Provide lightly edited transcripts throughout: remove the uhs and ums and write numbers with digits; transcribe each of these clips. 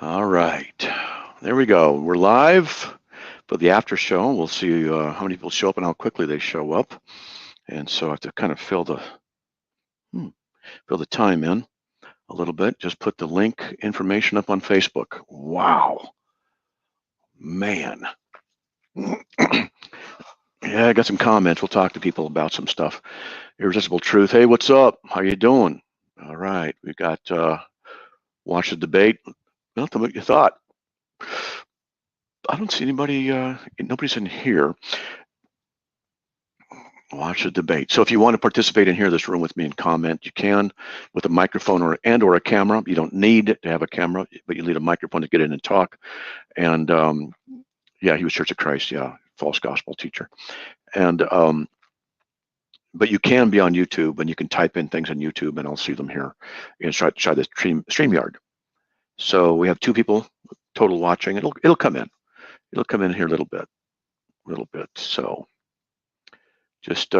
All right, there we go. We're live for the after show. We'll see how many people show up and how quickly they show up. And so I have to kind of fill the time in a little bit. Just put the link information up on Facebook. Wow, man. Yeah, I got some comments. We'll talk to people about some stuff. Irresistible Truth. Hey, what's up? How you doing? All right, we've got watch the debate. Well, tell me what you thought. I don't see anybody. Nobody's in here. Watch the debate. So if you want to participate in here, this room with me and comment, you can with a microphone or a camera. You don't need to have a camera, but you need a microphone to get in and talk. And yeah, he was Church of Christ. Yeah, false gospel teacher. And but you can be on YouTube and you can type in things on YouTube and I'll see them here and try the StreamYard. So we have 2 people total watching. It'll come in. It'll come in here a little bit. So just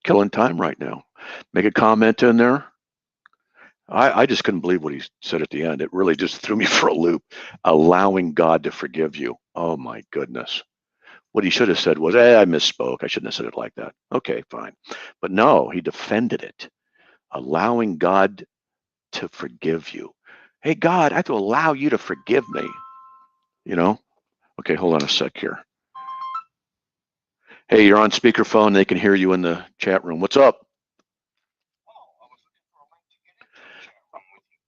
killing time right now. Make a comment in there. I just couldn't believe what he said at the end. It really just threw me for a loop. Allowing God to forgive you. Oh my goodness. What he should have said was, I misspoke. I shouldn't have said it like that. Okay, fine. But no, he defended it. Allowing God to forgive you. Hey, God, I have to allow you to forgive me. You know? Okay, hold on a sec here. Hey, you're on speakerphone. They can hear you in the chat room. What's up?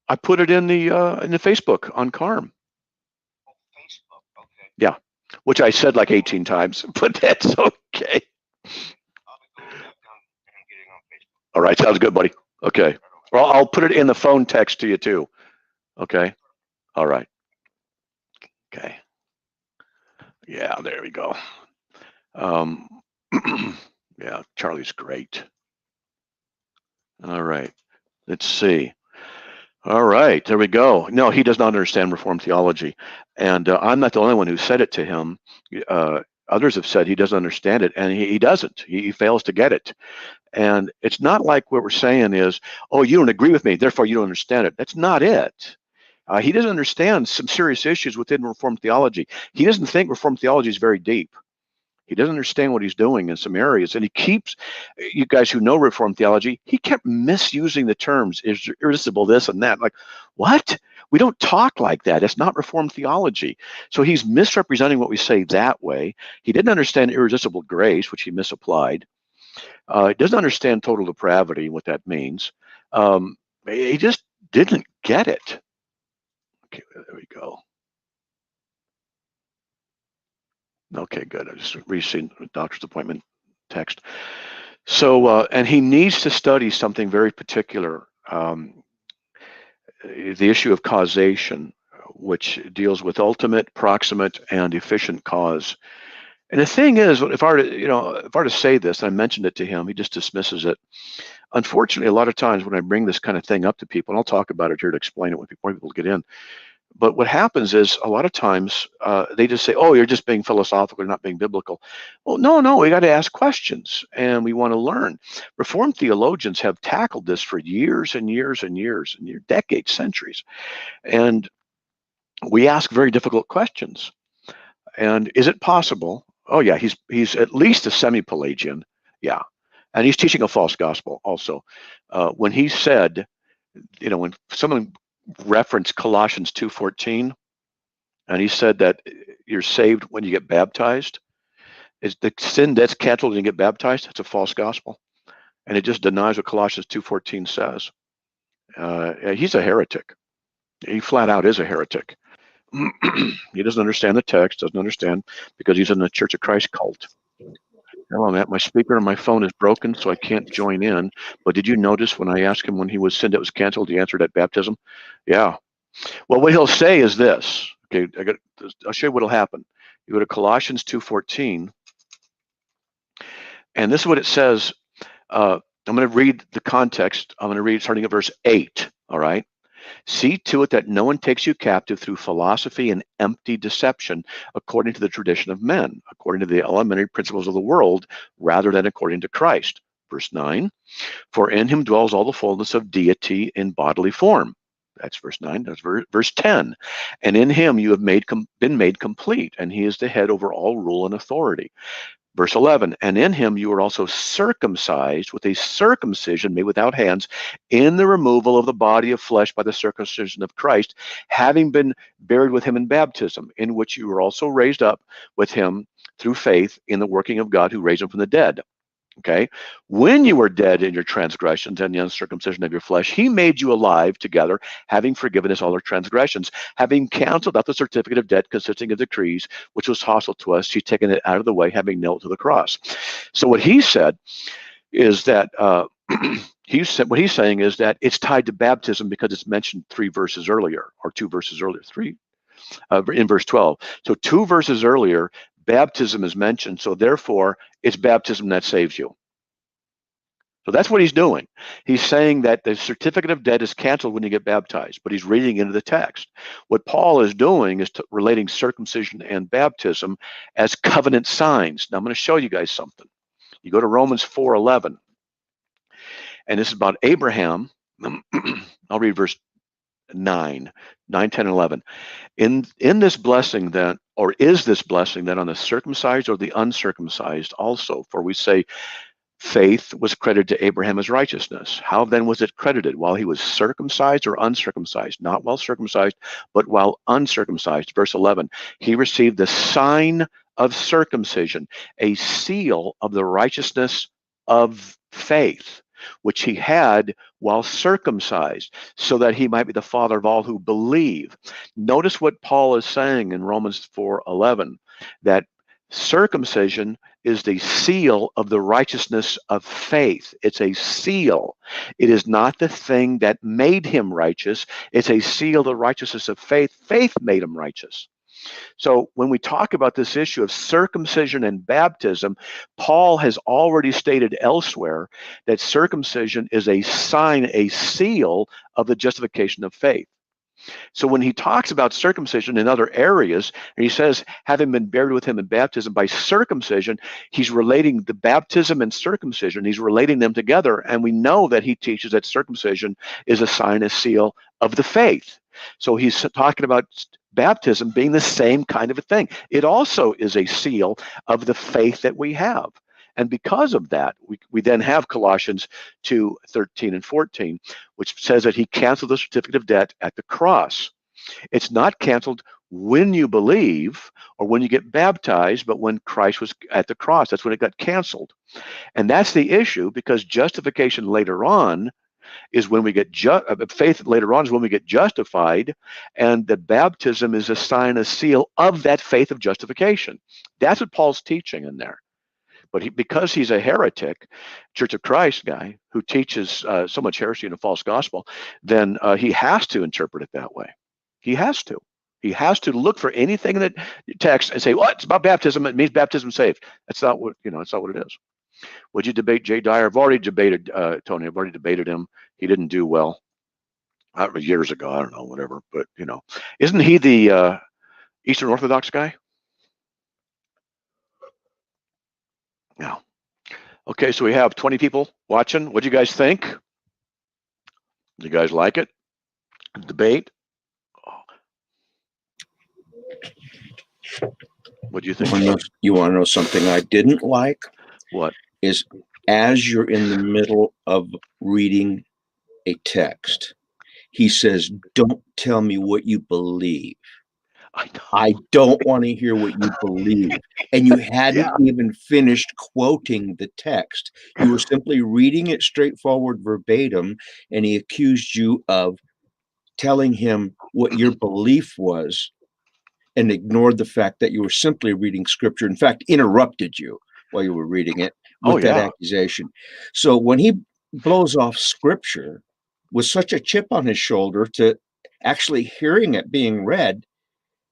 I put it in the Facebook on Carm. Facebook, okay. Yeah, which I said like 18 times, but that's okay. I'll be going back on and getting on Facebook. All right, sounds good, buddy. Okay. Well, I'll put it in the phone text to you too. Okay. All right. Okay. Yeah, there we go. Yeah, Charlie's great. All right. Let's see. All right, there we go. No, he does not understand Reformed theology. And I'm not the only one who said it to him. Others have said he doesn't understand it, and he doesn't. He fails to get it. And it's not like what we're saying is, oh, you don't agree with me, therefore you don't understand it. That's not it. He doesn't understand some serious issues within Reformed theology. He doesn't think Reformed theology is very deep. He doesn't understand what he's doing in some areas. And he keeps, you guys who know Reformed theology, he kept misusing the terms, irresistible this and that. Like, what? We don't talk like that. It's not Reformed theology. So he's misrepresenting what we say that way. He didn't understand irresistible grace, which he misapplied. He doesn't understand total depravity, what that means. He just didn't get it. Okay, there we go. Okay, good. I just received a doctor's appointment text. So, and he needs to study something very particular, the issue of causation, which deals with ultimate, proximate, and efficient cause. And the thing is, if I were to, if I were to say this, I mentioned it to him, he just dismisses it. Unfortunately, a lot of times when I bring this kind of thing up to people, and I'll talk about it here to explain it when people get in, but what happens is a lot of times they just say, oh, you're just being philosophical, you're not being biblical. Well, no, we got to ask questions and we want to learn. Reformed theologians have tackled this for years and years and years and years, decades, centuries. And we ask very difficult questions. And is it possible? Oh, yeah, he's at least a semi-Pelagian. Yeah. And he's teaching a false gospel also. When he said, when someone referenced Colossians 2:14, and he said that you're saved when you get baptized. Is the sin that's canceled when you get baptized? It's a false gospel, and it just denies what Colossians 2:14 says. He's a heretic. He flat out is a heretic. He doesn't understand the text, doesn't understand because he's in the Church of Christ cult. Hello, Matt. My speaker on my phone is broken, so I can't join in. But did you notice when I asked him when he was sinned that was canceled, he answered at baptism? Yeah. Well, what he'll say is this. Okay, I'll show you what'll happen. You go to Colossians 2:14, and this is what it says. I'm going to read the context. I'm going to read starting at verse 8. All right. See to it that no one takes you captive through philosophy and empty deception, according to the tradition of men, according to the elementary principles of the world, rather than according to Christ. Verse 9. For in him dwells all the fullness of deity in bodily form. That's verse 9. That's verse 10. And in him you have been made complete, and he is the head over all rule and authority. Verse 11, and in him you are also circumcised with a circumcision made without hands in the removal of the body of flesh by the circumcision of Christ, having been buried with him in baptism, in which you were also raised up with him through faith in the working of God who raised him from the dead. Okay. When you were dead in your transgressions and the uncircumcision of your flesh, he made you alive together, having forgiven us all our transgressions, having canceled out the certificate of debt consisting of decrees, which was hostile to us. He's taken it out of the way, having nailed it to the cross. So what he said is that what he's saying is that it's tied to baptism because it's mentioned 3 verses earlier, or 2 verses earlier, in verse 12. So 2 verses earlier, baptism is mentioned. So therefore, it's baptism that saves you. So that's what he's doing. He's saying that the certificate of debt is canceled when you get baptized, but he's reading into the text. What Paul is doing is relating circumcision and baptism as covenant signs. Now I'm going to show you guys something. You go to Romans 4:11, and this is about Abraham. I'll read verse 9, 10, and 11. In this blessing then, or is this blessing then on the circumcised or the uncircumcised also? For we say faith was credited to Abraham as righteousness. How then was it credited? While he was circumcised or uncircumcised? Not while circumcised, but while uncircumcised. Verse 11, he received the sign of circumcision, a seal of the righteousness of faith, which he had while circumcised, so that he might be the father of all who believe. Notice what Paul is saying in Romans 4:11, that circumcision is the seal of the righteousness of faith. It's a seal. It is not the thing that made him righteous. It's a seal of the righteousness of faith. Faith made him righteous. So when we talk about this issue of circumcision and baptism, Paul has already stated elsewhere that circumcision is a sign, a seal of the justification of faith. So when he talks about circumcision in other areas, and he says, having been buried with him in baptism by circumcision, he's relating the baptism and circumcision, he's relating them together. And we know that he teaches that circumcision is a sign, a seal of the faith. So he's talking about baptism being the same kind of a thing. It also is a seal of the faith that we have. And because of that, we then have Colossians 2:13 and 14, which says that he canceled the certificate of debt at the cross. It's not canceled when you believe or when you get baptized, but when Christ was at the cross. That's when it got canceled. And that's the issue, because justification later on is when we get faith later on is when we get justified, and the baptism is a sign, a seal of that faith of justification. That's what Paul's teaching in there. But because he's a heretic, Church of Christ guy who teaches so much heresy and a false gospel, then he has to interpret it that way. He has to. He has to look for anything in the text and say, well, it's about baptism. It means baptism saved. That's not what, that's not what it is. Would you debate Jay Dyer? I've already debated Tony. I've already debated him. He didn't do well. Years ago, I don't know, whatever. But, isn't he the Eastern Orthodox guy? No. Okay, so we have 20 people watching. What do you guys think? Do you guys like it? Debate? What do you think? You want to know something I didn't like? What? Is as you're in the middle of reading a text, he says, don't tell me what you believe. I don't want to hear what you believe. And you hadn't even finished quoting the text. You were simply reading it straightforward verbatim, and he accused you of telling him what your belief was and ignored the fact that you were simply reading scripture. In fact, interrupted you while you were reading it with that accusation. So when he blows off scripture with such a chip on his shoulder to actually hearing it being read,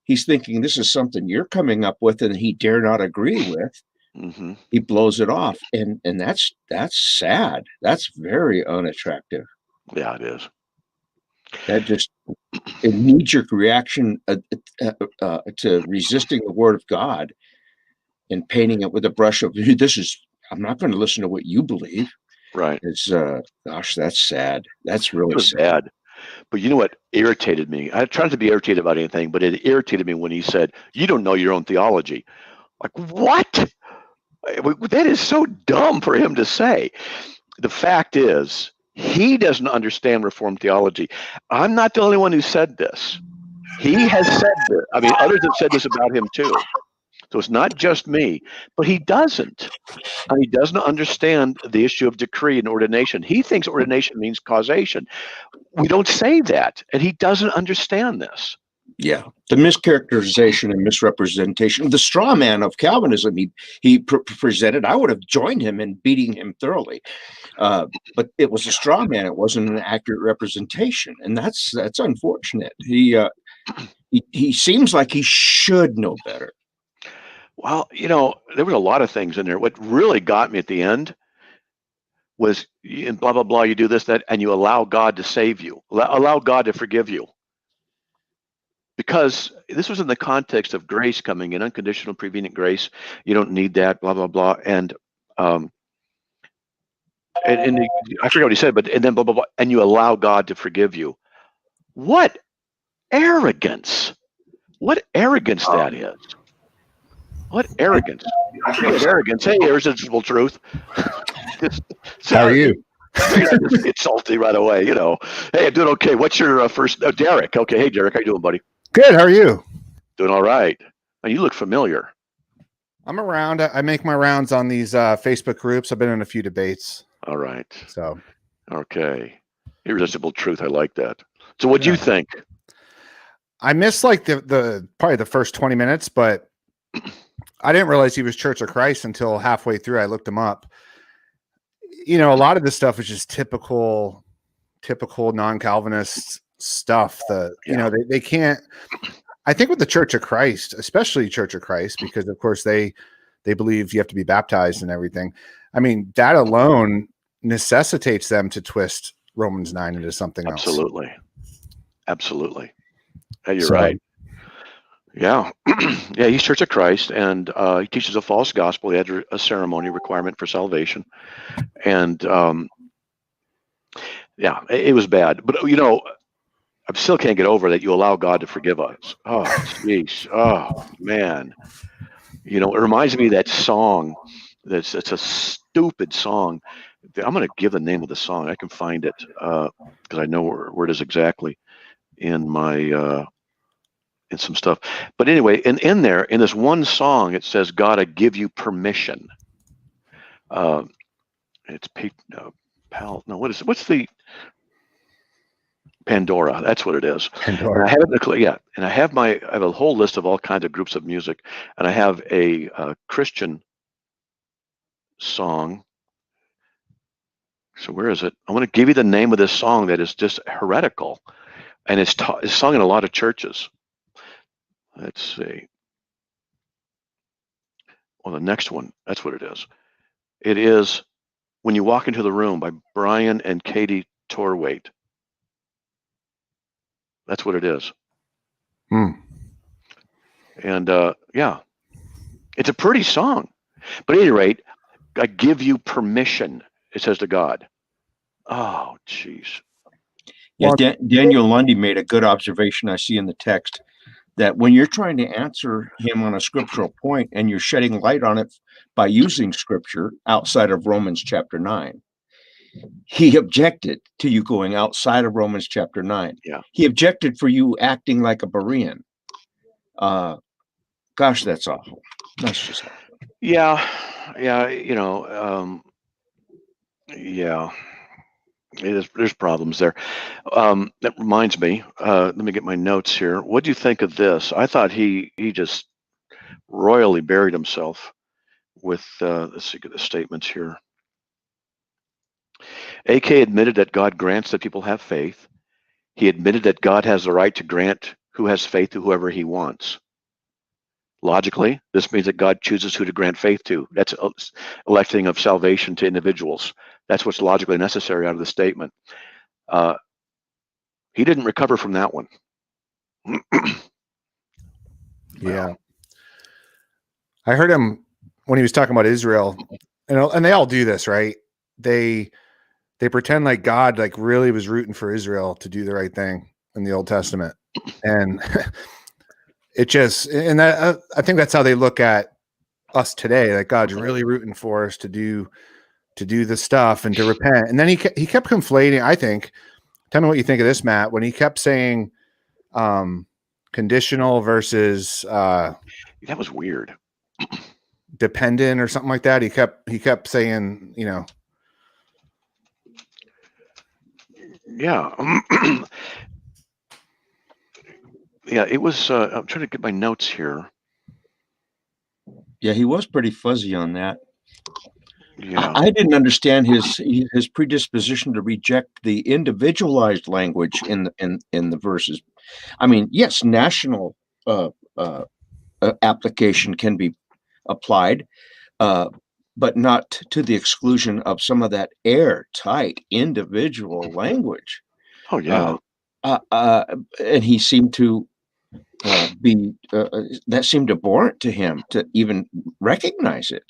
he's thinking this is something you're coming up with and he dare not agree with. Mm-hmm. He blows it off. And that's sad. That's very unattractive. Yeah, it is. That just a knee-jerk reaction to resisting the word of God and painting it with a brush of I'm not going to listen to what you believe. Right. It's gosh, that's sad. That's really sad. But you know what irritated me? I tried to be irritated about anything, but it irritated me when he said, "You don't know your own theology." Like, what? That is so dumb for him to say. The fact is, he doesn't understand Reformed theology. I'm not the only one who said this. He has said this. I mean, others have said this about him too. So it's not just me, but he doesn't. And he doesn't understand the issue of decree and ordination. He thinks ordination means causation. We don't say that, and he doesn't understand this. Yeah, the mischaracterization and misrepresentation, the straw man of Calvinism he presented. I would have joined him in beating him thoroughly, but it was a straw man. It wasn't an accurate representation, and that's unfortunate. He seems like he should know better. Well, there was a lot of things in there. What really got me at the end was, in blah, blah, blah, you do this, that, and you allow God to save you, allow God to forgive you. Because this was in the context of grace coming in, unconditional prevenient grace. You don't need that, blah, blah, blah. And I forget what he said, and then blah, blah, blah, and you allow God to forgive you. What arrogance. What arrogance that is. What arrogance. Arrogance. Hey, irresistible truth. How are you? Get salty right away, Hey, I'm doing okay. What's your first? Oh, Derek. Okay. Hey, Derek. How you doing, buddy? Good. How are you? Doing all right. Now, you look familiar. I'm around. I make my rounds on these Facebook groups. I've been in a few debates. All right. So. Okay. Irresistible truth. I like that. So what do you think? I missed like the probably the first 20 minutes, but I didn't realize he was Church of Christ until halfway through. I looked him up. A lot of this stuff is just typical non-Calvinist stuff that, they can't, I think with the Church of Christ, especially Church of Christ, because of course they believe you have to be baptized and everything. I mean, that alone necessitates them to twist Romans 9 into something else. Absolutely. Hey, you're right. Yeah. Yeah, he's Church of Christ, and he teaches a false gospel. He had a ceremony requirement for salvation. And yeah, it was bad. But, I still can't get over that you allow God to forgive us. Oh, jeez. Oh, man. It reminds me of that song. It's a stupid song. I'm going to give the name of the song. I can find it because I know where it is exactly in my in some stuff. But anyway, in there, in this one song, it says, "God, I give you permission." It's pal. No, what is it? What's the Pandora? That's what it is. Pandora. And I have it. And I have a whole list of all kinds of groups of music, and I have a Christian song. So where is it? I want to give you the name of this song that is just heretical, and it's sung in a lot of churches. Let's see. Well, the next one, that's what it is. It is "When You Walk Into the Room" by Brian and Katie Torwaite. That's what it is. And yeah, it's a pretty song. But at any rate, I give you permission, it says to God. Oh, jeez. Yeah, Daniel Lundy made a good observation I see in the text, that when you're trying to answer him on a scriptural point and you're shedding light on it by using scripture outside of Romans chapter 9, he objected to you going outside of Romans chapter 9. Yeah. He objected for you acting like a Berean. Gosh, that's awful. That's just awful. Yeah. Yeah. Yeah. There's problems there. That reminds me, let me get my notes here. What do you think of this? I thought he just royally buried himself with, let's see, get the statements here. AK admitted that God grants that people have faith. He admitted that God has the right to grant who has faith to whoever he wants. Logically, this means that God chooses who to grant faith to. That's electing of salvation to individuals. That's what's logically necessary out of the statement. He didn't recover from that one. Yeah. I heard him when he was talking about Israel, and they all do this, right? They they pretend like God like really was rooting for Israel to do the right thing in the Old Testament, and it just and that I think that's how they look at us today. Like God's really rooting for us to do the stuff and to repent. And then he kept conflating. I think. Tell me what you think of this, Matt. When he kept saying conditional versus That was weird. dependent or something like that. He kept saying, you know. Yeah. Yeah, it was I'm trying to get my notes here. Yeah, he was pretty fuzzy on that. Yeah. I didn't understand his predisposition to reject the individualized language in the verses. I mean, yes, national application can be applied, but not to the exclusion of some of that airtight individual language. Oh yeah. And he seemed to be that seemed abhorrent to him to even recognize it.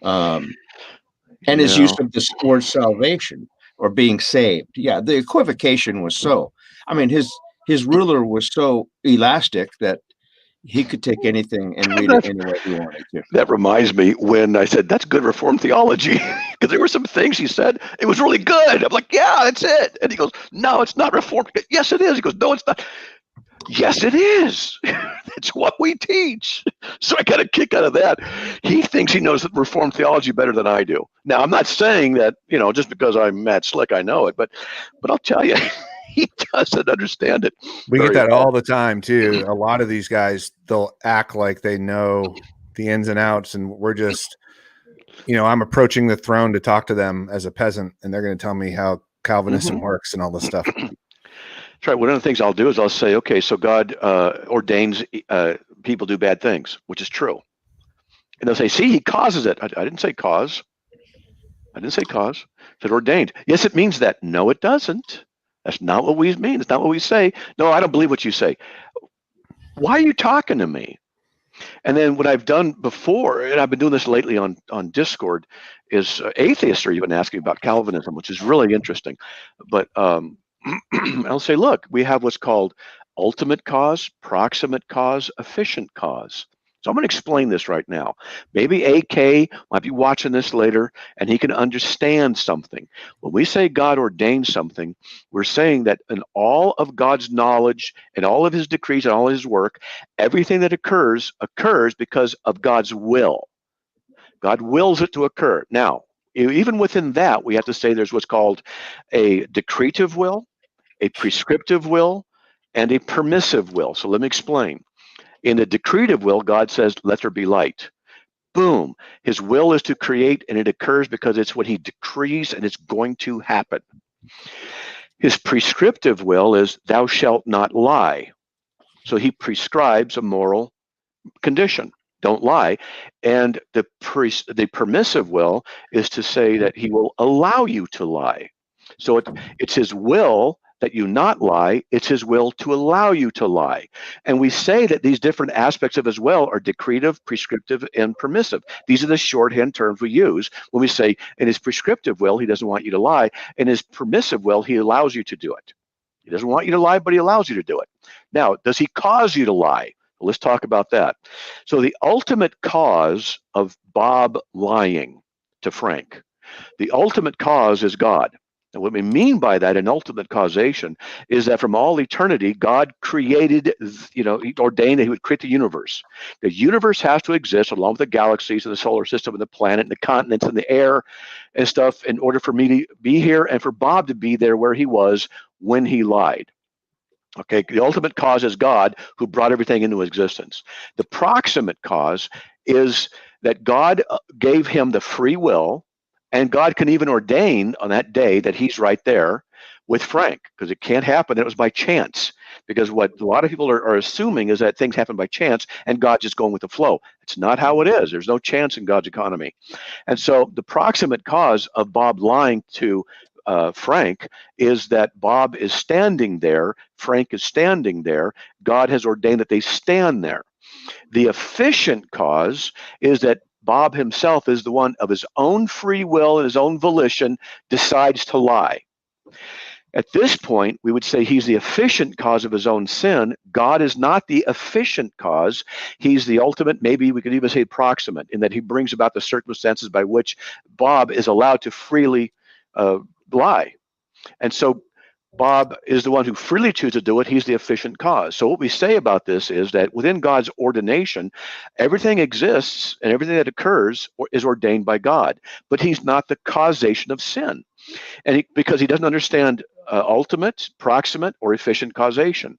And his use of the word salvation or being saved. Yeah, the equivocation was so. I mean, his ruler was so elastic that he could take anything and read it any way he wanted to. That reminds me when I said that's good Reformed theology, because there were some things he said it was really good. I'm like, yeah, that's it. And he goes, no, it's not Reformed. Yes, it is. He goes, no, it's not. Yes, it is. That's what we teach. So I got a kick out of that. He thinks he knows Reformed theology better than I do. Now, I'm not saying that, just because I'm Matt Slick, I know it, but I'll tell you, he doesn't understand it. We get that all the time too. A lot of these guys, they'll act like they know the ins and outs, and we're just, I'm approaching the throne to talk to them as a peasant, and they're going to tell me how Calvinism works and all this stuff. That's right. One of the things I'll do is I'll say, okay, so God ordains people do bad things, which is true. And they'll say, see, he causes it. I didn't say cause. I said ordained. Yes, it means that. No, it doesn't. That's not what we mean. It's not what we say. No, I don't believe what you say. Why are you talking to me? And then what I've done before, and I've been doing this lately on Discord, is atheists are even asking about Calvinism, which is really interesting. But I'll say, look, we have what's called ultimate cause, proximate cause, efficient cause. So I'm going to explain this right now. Maybe AK might be watching this later and he can understand something. When we say God ordained something, we're saying that in all of God's knowledge and all of his decrees and all his work, everything that occurs because of God's will. God wills it to occur. Now, even within that, we have to say there's what's called a decretive will, a prescriptive will, and a permissive will. So let me explain. In the decretive will, God says, let there be light. Boom. His will is to create, and it occurs because it's what he decrees, and it's going to happen. His prescriptive will is, thou shalt not lie. So he prescribes a moral condition. Don't lie. And the permissive will is to say that he will allow you to lie. So it's his will that you not lie. It's his will to allow you to lie. And we say that these different aspects of his will are decretive, prescriptive, and permissive. These are the shorthand terms we use when we say in his prescriptive will, he doesn't want you to lie. In his permissive will, he allows you to do it. He doesn't want you to lie, but he allows you to do it. Now, does he cause you to lie? Well, let's talk about that. So the ultimate cause of Bob lying to Frank, the ultimate cause is God. And what we mean by that in ultimate causation is that from all eternity, God created, he ordained that he would create the universe. The universe has to exist along with the galaxies and the solar system and the planet and the continents and the air and stuff in order for me to be here and for Bob to be there where he was when he lied. Okay, the ultimate cause is God who brought everything into existence. The proximate cause is that God gave him the free will, and God can even ordain on that day that he's right there with Frank, because it can't happen. It was by chance, because what a lot of people are assuming is that things happen by chance and God's just going with the flow. It's not how it is. There's no chance in God's economy. And so the proximate cause of Bob lying to Frank is that Bob is standing there, Frank is standing there, God has ordained that they stand there. The efficient cause is that Bob himself is the one of his own free will and his own volition decides to lie. At this point, we would say he's the efficient cause of his own sin. God is not the efficient cause. He's the ultimate, maybe we could even say proximate, in that he brings about the circumstances by which Bob is allowed to freely lie. And so Bob is the one who freely chooses to do it. He's the efficient cause. So what we say about this is that within God's ordination, everything exists and everything that occurs is ordained by God. But he's not the causation of sin. And because he doesn't understand ultimate, proximate, or efficient causation.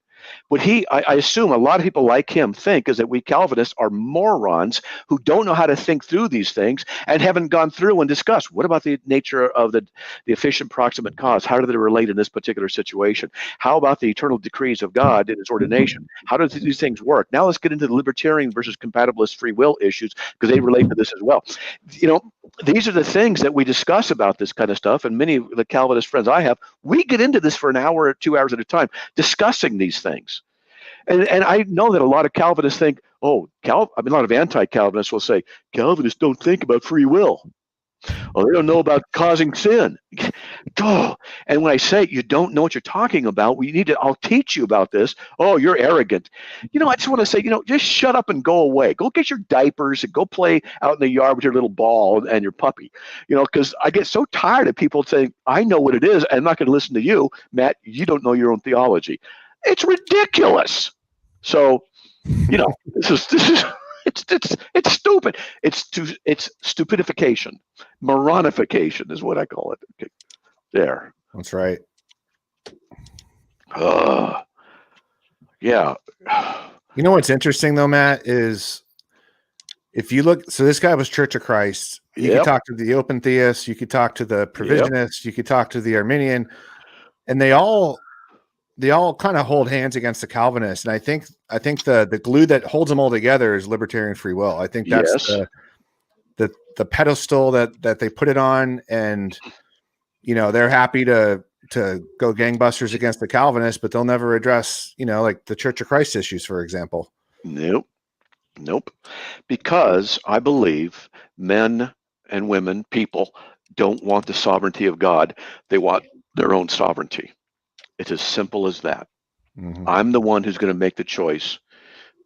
What I assume a lot of people like him think is that we Calvinists are morons who don't know how to think through these things and haven't gone through and discussed what about the nature of the efficient proximate cause? How do they relate in this particular situation? How about the eternal decrees of God in his ordination? How do these things work? Now let's get into the libertarian versus compatibilist free will issues because they relate to this as well. You know, these are the things that we discuss about this kind of stuff, and many of the Calvinist friends I have, we get into this for an hour or 2 hours at a time discussing these things. And I know that a lot of Calvinists think, a lot of anti-Calvinists will say, Calvinists don't think about free will. Oh, they don't know about causing sin. Oh. And when I say you don't know what you're talking about, I'll teach you about this. Oh, you're arrogant. I just want to say, just shut up and go away. Go get your diapers and go play out in the yard with your little ball and your puppy. Because I get so tired of people saying, I know what it is. I'm not going to listen to you, Matt. You don't know your own theology. It's ridiculous. So, this is it's stupid. It's stupidification. Moronification is what I call it. Okay. There. That's right. Yeah. You know what's interesting though, Matt, is if you look, so this guy was Church of Christ. You could talk to the open theist, you could talk to the provisionist, you could talk to the Arminian, and they all kind of hold hands against the Calvinists. And I think the glue that holds them all together is libertarian free will. I think that's the pedestal that they put it on, and they're happy to go gangbusters against the Calvinists, but they'll never address like the Church of Christ issues, for example. Nope. Because I believe men and women, people, don't want the sovereignty of God. They want their own sovereignty. It's as simple as that. Mm-hmm. I'm the one who's going to make the choice.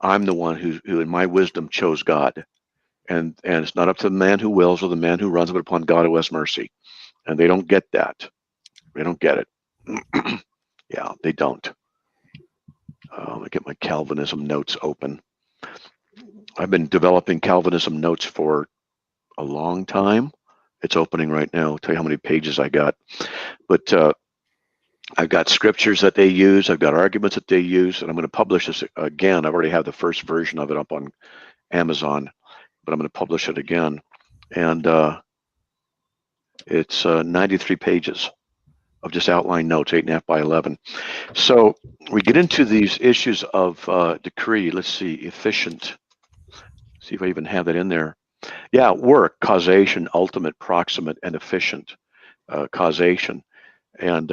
I'm the one who in my wisdom chose God. And it's not up to the man who wills or the man who runs, but upon God who has mercy. And they don't get that. They don't get it. Yeah, they don't. Let me get my Calvinism notes open. I've been developing Calvinism notes for a long time. It's opening right now. I'll tell you how many pages I got. But I've got scriptures that they use. I've got arguments that they use, and I'm going to publish this again. I've already had the first version of it up on Amazon, but I'm going to publish it again. And it's 93 pages of just outline notes, 8.5 by 11. So we get into these issues of decree. Let's see, efficient. See if I even have that in there. Yeah, work, causation, ultimate, proximate, and efficient causation. And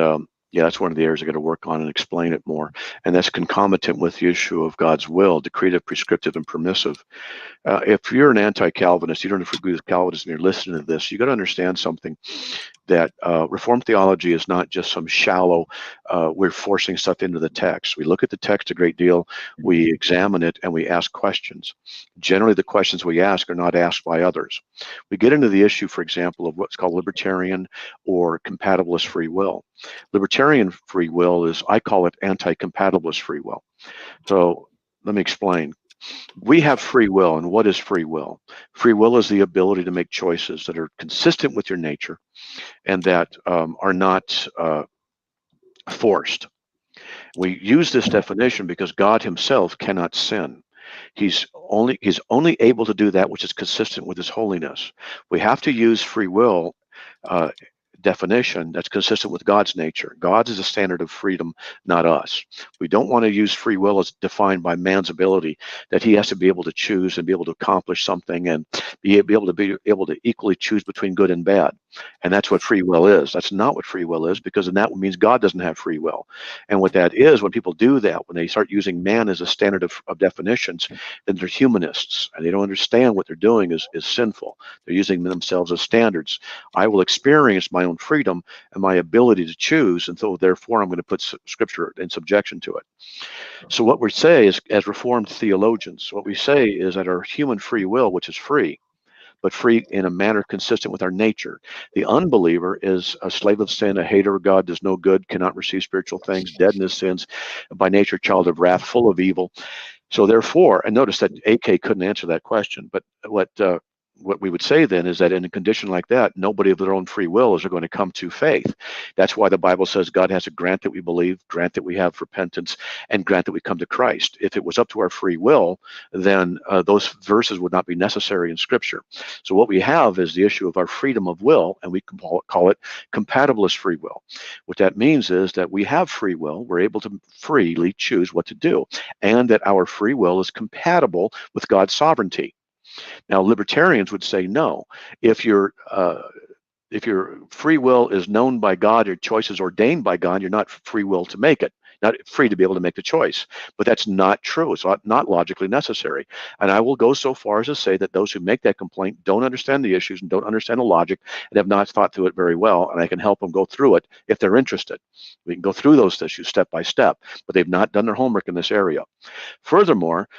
that's one of the areas I got to work on and explain it more. And that's concomitant with the issue of God's will, decretive, prescriptive, and permissive. If you're an anti-Calvinist, you don't have to agree with Calvinism, you're listening to this, you got to understand something, that Reformed theology is not just some shallow, we're forcing stuff into the text. We look at the text a great deal, we examine it, and we ask questions. Generally, the questions we ask are not asked by others. We get into the issue, for example, of what's called libertarian or compatibilist free will. Libertarian free will is, I call it anti-compatibilist free will. So let me explain. We have free will, and what is free will? Free will is the ability to make choices that are consistent with your nature and that are not forced. We use this definition because God himself cannot sin. He's only able to do that which is consistent with his holiness. We have to use free will definition that's consistent with God's nature. God's is a standard of freedom, not us. We don't want to use free will as defined by man's ability, that he has to be able to choose and be able to accomplish something and be able to equally choose between good and bad. And that's what free will is. That's not what free will is, because then that means God doesn't have free will. And what that is, when people do that, when they start using man as a standard of definitions, then they're humanists, and they don't understand what they're doing is sinful. They're using themselves as standards. I will experience my own freedom and my ability to choose, and so therefore I'm going to put Scripture in subjection to it. So what we say is, as Reformed theologians, what we say is that our human free will, which is free, but free in a manner consistent with our nature. The unbeliever is a slave of sin, a hater of God, does no good, cannot receive spiritual things, dead in his sins, by nature child of wrath, full of evil. So therefore, and notice that AK couldn't answer that question, but what we would say then is that in a condition like that, nobody of their own free will is going to come to faith. That's why the Bible says God has to grant that we believe, grant that we have repentance, and grant that we come to Christ. If it was up to our free will, then those verses would not be necessary in Scripture. So what we have is the issue of our freedom of will, and we can call it compatibilist free will. What that means is that we have free will, we're able to freely choose what to do, and that our free will is compatible with God's sovereignty. Now, libertarians would say no. If your free will is known by God, your choice is ordained by God, you're not free will to make it, not free to be able to make the choice. But that's not true. It's not logically necessary. And I will go so far as to say that those who make that complaint don't understand the issues and don't understand the logic and have not thought through it very well, and I can help them go through it if they're interested. We can go through those issues step by step, but they've not done their homework in this area. Furthermore,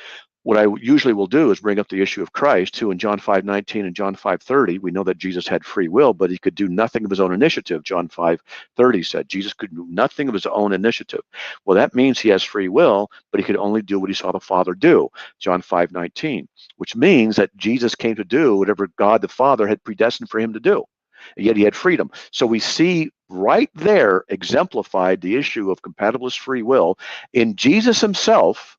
what I usually will do is bring up the issue of Christ, who in John 5:19 and John 5:30, we know that Jesus had free will, but he could do nothing of his own initiative. John 5:30 said Jesus could do nothing of his own initiative. Well, that means he has free will, but he could only do what he saw the Father do. John 5:19, which means that Jesus came to do whatever God the Father had predestined for him to do. And yet he had freedom. So we see right there exemplified the issue of compatibilist free will in Jesus himself,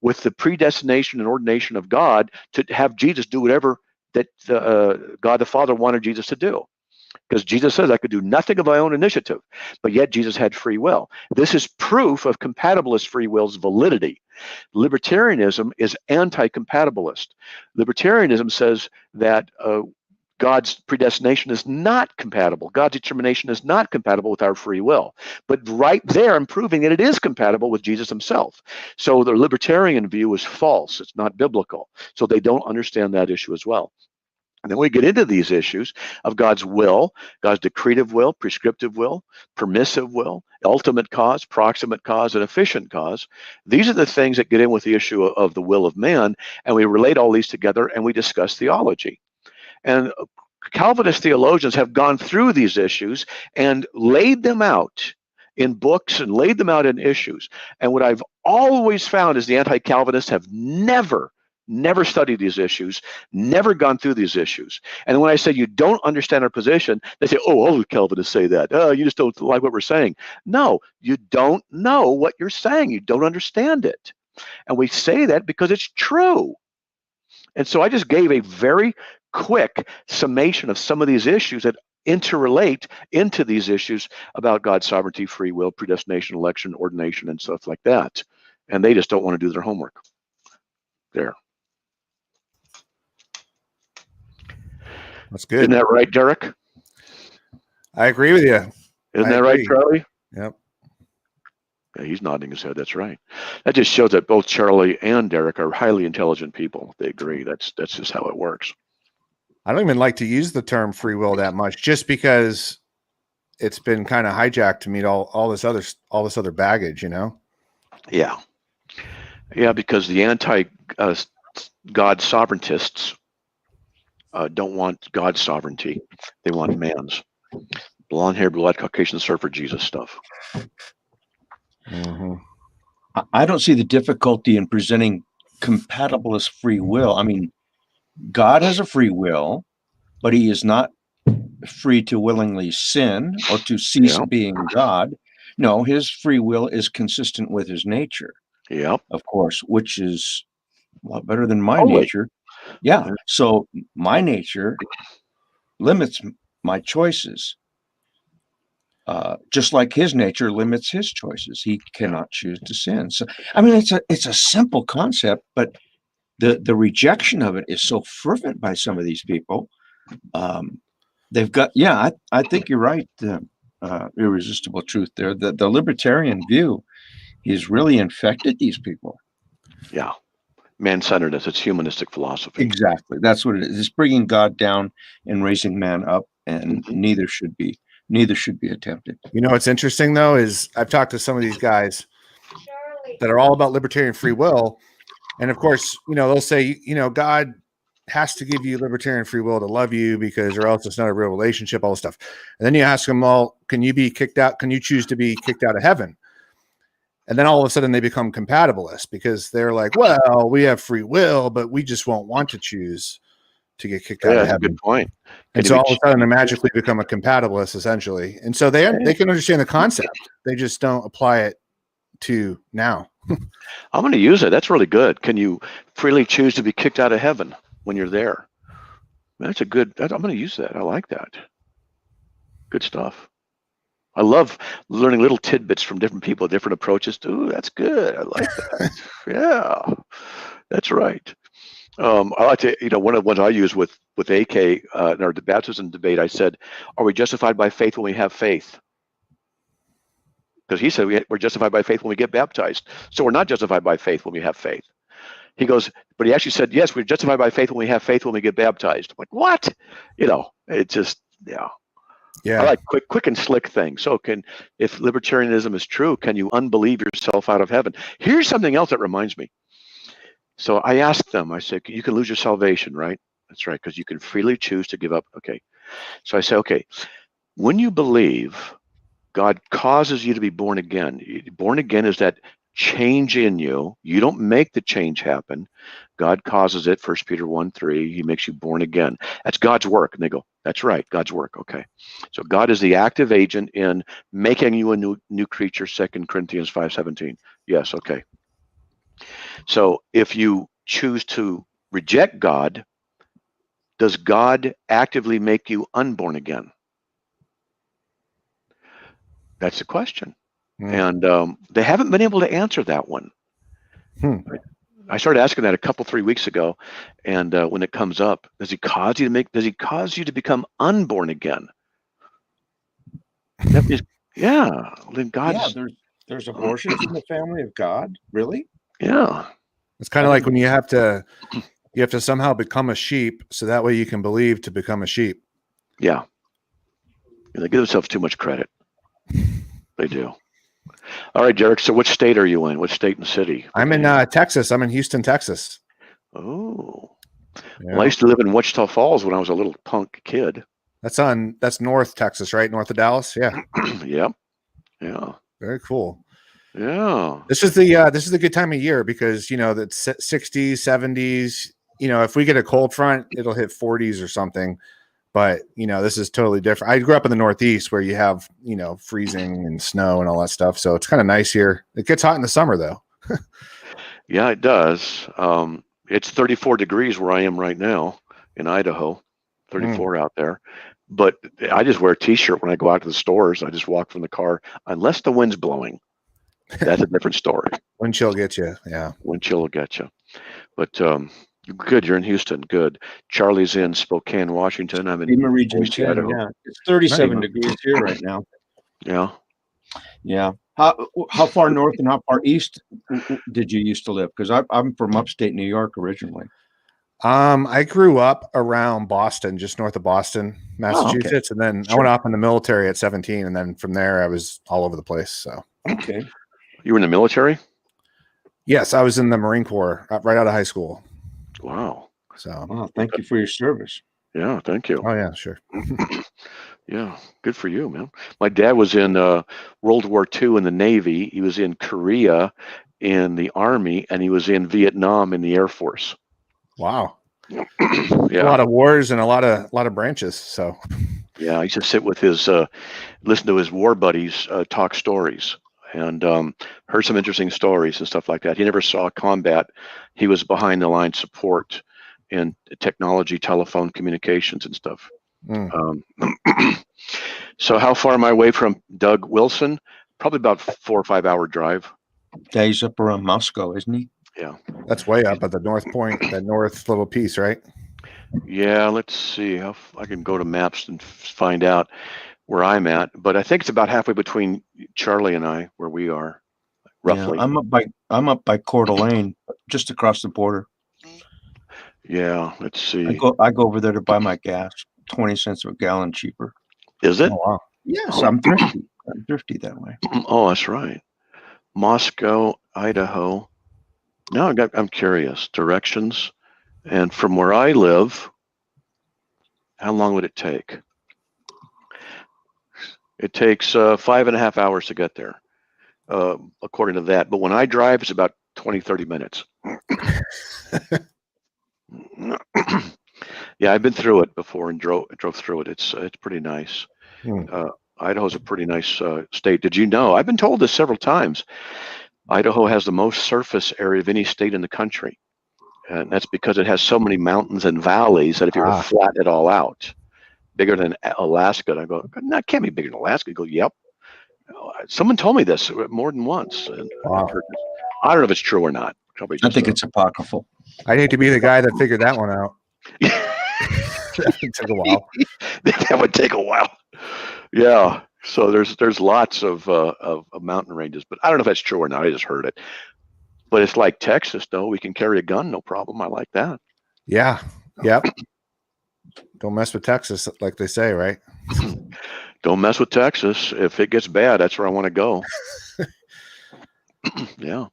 with the predestination and ordination of God to have Jesus do whatever that God the Father wanted Jesus to do. Because Jesus says, I could do nothing of my own initiative, but yet Jesus had free will. This is proof of compatibilist free will's validity. Libertarianism is anti-compatibilist. Libertarianism says that God's predestination is not compatible. God's determination is not compatible with our free will. But right there, I'm proving that it is compatible with Jesus himself. So the libertarian view is false. It's not biblical. So they don't understand that issue as well. And then we get into these issues of God's will, God's decretive will, prescriptive will, permissive will, ultimate cause, proximate cause, and efficient cause. These are the things that get in with the issue of the will of man, and we relate all these together and we discuss theology. And Calvinist theologians have gone through these issues and laid them out in books and laid them out in issues. And what I've always found is the anti-Calvinists have never studied these issues, never gone through these issues. And when I say you don't understand our position, they say, oh, all the Calvinists say that. Oh, you just don't like what we're saying. No, you don't know what you're saying. You don't understand it. And we say that because it's true. And so I just gave a very quick summation of some of these issues that interrelate into these issues about God's sovereignty, free will, predestination, election, ordination, and stuff like that. And they just don't want to do their homework. There. That's good. Isn't that right, Derek? I agree with you. Isn't that right, Charlie? Yep. Yeah, he's nodding his head. That's right. That just shows that both Charlie and Derek are highly intelligent people. They agree. That's just how it works. I don't even like to use the term free will that much, just because it's been kind of hijacked to meet all this other baggage, you know? Yeah. Yeah, because the anti-God sovereigntists don't want God's sovereignty. They want man's. Blonde hair, blue-eyed Caucasian surfer Jesus stuff. Mm-hmm. I don't see the difficulty in presenting compatibilist free will. I mean, God has a free will, but he is not free to willingly sin or to cease being God. No, his free will is consistent with his nature. Yep. Of course, which is a lot better than my nature. Yeah. So my nature limits my choices. just like his nature limits his choices. He cannot choose to sin. So, I mean, it's a simple concept, but the rejection of it is so fervent by some of these people. They've got, yeah, I think you're right. Irresistible truth there. The libertarian view has really infected these people. Yeah. Man-centeredness. It's humanistic philosophy. Exactly. That's what it is. It's bringing God down and raising man up, and neither should be attempted. You know what's interesting though is I've talked to some of these guys that are all about libertarian free will, and of course, they'll say, God has to give you libertarian free will to love you because or else it's not a real relationship, all this stuff. And then you ask them, well, can you be kicked out? Can you choose to be kicked out of heaven? And then all of a sudden they become compatibilists because they're like, well, we have free will, but we just won't want to choose to get kicked out of heaven. Good point. And so all of a sudden they magically become a compatibilist essentially. And so they can understand the concept. They just don't apply it to now. I'm going to use it. That's really good. Can you freely choose to be kicked out of heaven when you're there? That's a good, I'm going to use that. I like that. Good stuff. I love learning little tidbits from different people, different approaches. Ooh, that's good. I like that. Yeah, that's right. I like to, one of the ones I use with AK in our baptism debate, I said, are we justified by faith when we have faith? Because he said we're justified by faith when we get baptized. So we're not justified by faith when we have faith. He goes, but he actually said, yes, we're justified by faith when we have faith when we get baptized. I'm like, what? It just, yeah. I like quick and slick things. So if libertarianism is true, can you unbelieve yourself out of heaven? Here's something else that reminds me. So I asked them, I said, you can lose your salvation, right? That's right, because you can freely choose to give up. Okay. So I say, okay, when you believe God causes you to be born again, born again is that change in you. You don't make the change happen. God causes it, 1 Peter 1:3, he makes you born again. That's God's work. And they go, that's right, God's work. Okay. So God is the active agent in making you a new creature, 2 Corinthians 5:17. Yes, okay. So if you choose to reject God, does God actively make you unborn again? That's the question. And they haven't been able to answer that one. I started asking that 3 weeks ago, and when it comes up, does he cause you to become unborn again? That means, yeah. Then God's there's abortions in the family of God, really? Yeah. It's kind of like when you have to somehow become a sheep, so that way you can believe to become a sheep. Yeah. They give themselves too much credit. They do. All right, Derek. So which state are you in? Which state and city? I'm in Texas. I'm in Houston, Texas. Oh. Yeah. Well, I used to live in Wichita Falls when I was a little punk kid. That's North Texas, right? North of Dallas. Yeah. Yep. Yeah. Very cool. Yeah. This is the good time of year because the 60s, 70s. If we get a cold front, it'll hit 40s or something. But this is totally different. I grew up in the Northeast where you have freezing and snow and all that stuff. So it's kind of nice here. It gets hot in the summer though. Yeah, it does. It's 34 degrees where I am right now in Idaho. 34 out there. But I just wear a t-shirt when I go out to the stores. I just walk from the car unless the wind's blowing. That's a different story. Wind chill get you. Yeah. Wind chill will get you. But good. You're in Houston. Good. Charlie's in Spokane, Washington. I'm in Lima Region 10, yeah. It's 37 degrees here right now. Yeah. Yeah. How far north and how far east did you used to live? Because I'm from upstate New York originally. I grew up around Boston, just north of Boston, Massachusetts, and then I went off in the military at 17, and then from there I was all over the place. So okay. You were in the military? Yes, I was in the Marine Corps right out of high school. Wow. So thank you for your service. Yeah, thank you. Oh yeah, sure. Yeah, good for you, man. My dad was in World War II in the Navy. He was in Korea in the Army, and he was in Vietnam in the Air Force. Wow. Yeah. A lot of wars and a lot of branches. So yeah, I used to sit with his listen to his war buddies talk stories, and heard some interesting stories and stuff like that. He never saw combat. He was behind the line support in technology, telephone communications and stuff. So how far am I away from Doug Wilson? Probably about 4 or 5 hour drive. Yeah, he's up around Moscow, isn't he? Yeah. That's way up at the north point, that north little piece, right? Yeah, let's see. I can go to maps and find out where I'm at, but I think it's about halfway between Charlie and I, where we are, roughly. Yeah, I'm up by Coeur d'Alene, just across the border. Yeah, let's see. I go over there to buy my gas, 20 cents a gallon cheaper. Is it? Oh, wow. Yes, I'm thrifty. I'm thrifty that way. Oh, that's right. Moscow, Idaho. Now I'm curious. Directions. And from where I live, how long would it take? It takes 5.5 hours to get there, according to that. But when I drive, it's about 20, 30 minutes. Yeah, I've been through it before and drove through it. It's pretty nice. Idaho's a pretty nice state. Did you know? I've been told this several times. Idaho has the most surface area of any state in the country. And that's because it has so many mountains and valleys that if you were to flatten it all out, bigger than Alaska. And I go, no, it can't be bigger than Alaska. You go, yep. Someone told me this more than once. And Wow. I don't know if it's true or not. Probably I think it's apocryphal. I'd hate to be the guy that figured that one out. It took a while. That would take a while. Yeah. So there's lots of mountain ranges, but I don't know if that's true or not. I just heard it. But it's like Texas, though. We can carry a gun, no problem. I like that. Yeah. Yep. Don't mess with Texas, like they say, right? Don't mess with Texas. If it gets bad, that's where I want to go. Yeah.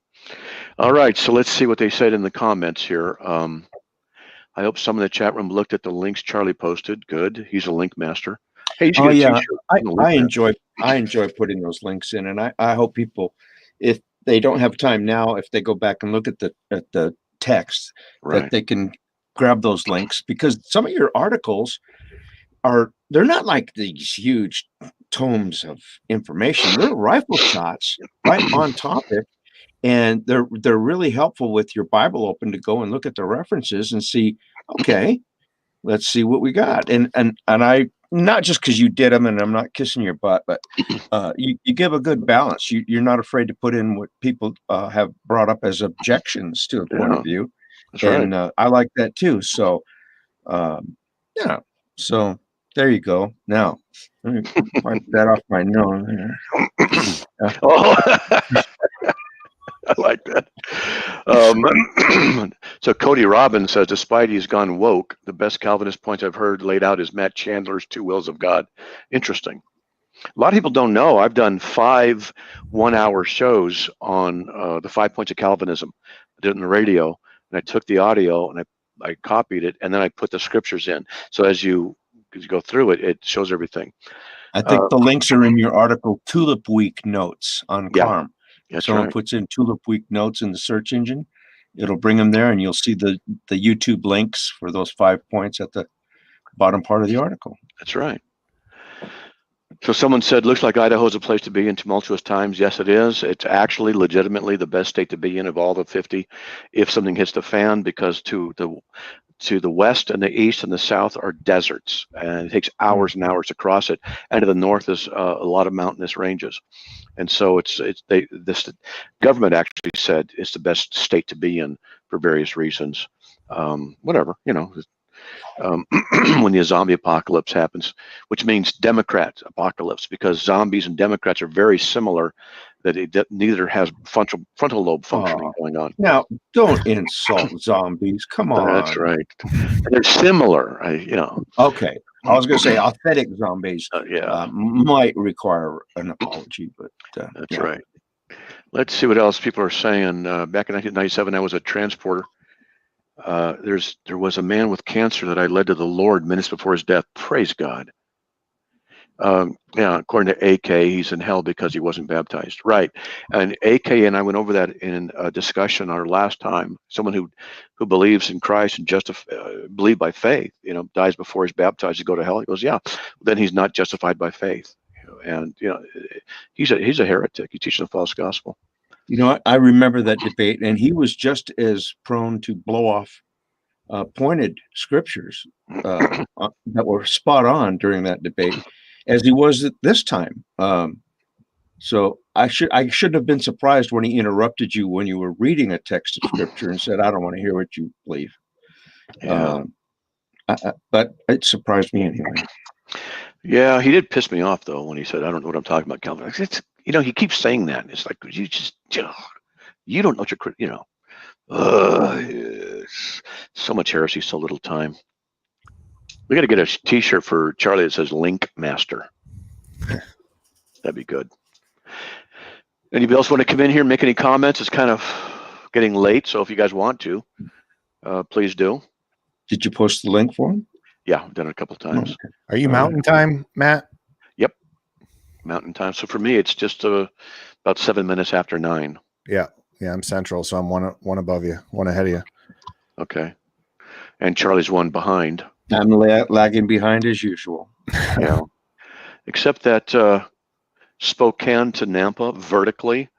All right. So let's see what they said in the comments here. I hope some in the chat room looked at the links Charlie posted. Good. He's a link master. Hey, you should get a t-shirt. I enjoy putting those links in, and I hope people, if they don't have time now, if they go back and look at the text, right, that they can grab those links, because some of your articles they're not like these huge tomes of information. They're rifle shots right on topic, and they're really helpful with your Bible open to go and look at the references and see, okay, let's see what we got. And I, not just because you did them and I'm not kissing your butt, but you give a good balance. You're not afraid to put in what people have brought up as objections to a point of view. That's and right. I like that too. So yeah, so there you go. Now let me wipe that off my nose. Oh. I like that. So Cody Robbins says, despite he's gone woke, the best Calvinist point I've heard laid out is Matt Chandler's Two Wills of God. Interesting. A lot of people don't know I've done 5 1-hour shows on the 5 points of Calvinism. I did it on the radio, and I took the audio and I copied it, and then I put the scriptures in. So as you go through it, it shows everything. I think the links are in your article, Tulip Week Notes on Carm. If someone puts in Tulip Week Notes in the search engine, it'll bring them there, and you'll see the YouTube links for those 5 points at the bottom part of the article. That's right. So someone said, looks like Idaho is a place to be in tumultuous times. Yes, it is. It's actually legitimately the best state to be in of all the 50 if something hits the fan, because to the west and the east and the south are deserts, and it takes hours and hours to cross it. And to the north is a lot of mountainous ranges. And so this government actually said it's the best state to be in for various reasons. Whatever, when the zombie apocalypse happens, which means Democrat apocalypse, because zombies and Democrats are very similar, that neither has frontal lobe functioning going on. Now, don't insult zombies. Come on. That's right. They're similar, Okay. I was going to say authentic zombies might require an apology, but that's right. Let's see what else people are saying. Back in 1997, I was a transporter. There was a man with cancer that I led to the Lord minutes before his death. Praise God. According to AK, he's in hell because he wasn't baptized. Right. And AK and I went over that in a discussion our last time. Someone who believes in Christ and believe by faith, dies before he's baptized to go to hell. He goes, yeah, then he's not justified by faith. And he's a heretic. He's teaching a false gospel. I remember that debate, and he was just as prone to blow off pointed scriptures that were spot on during that debate, as he was at this time. So I shouldn't have been surprised when he interrupted you when you were reading a text of scripture and said, "I don't want to hear what you believe." Yeah. But it surprised me anyway. Yeah, he did piss me off though when he said, "I don't know what I'm talking about, Calvin." It's, he keeps saying that. It's like you just, you don't know what you're, so much heresy, so little time. We got to get a T-shirt for Charlie that says "Link Master." That'd be good. Anybody else want to come in here and make any comments? It's kind of getting late, so if you guys want to, please do. Did you post the link for him? Yeah, I've done it a couple times. Okay. Are you Mountain Time, Matt? Yep, Mountain Time. So for me, it's just about 7 minutes after 9. Yeah, I'm Central, so I'm one above you, one ahead of you. Okay, and Charlie's one behind. I'm lagging behind as usual. Yeah, except that Spokane to Nampa vertically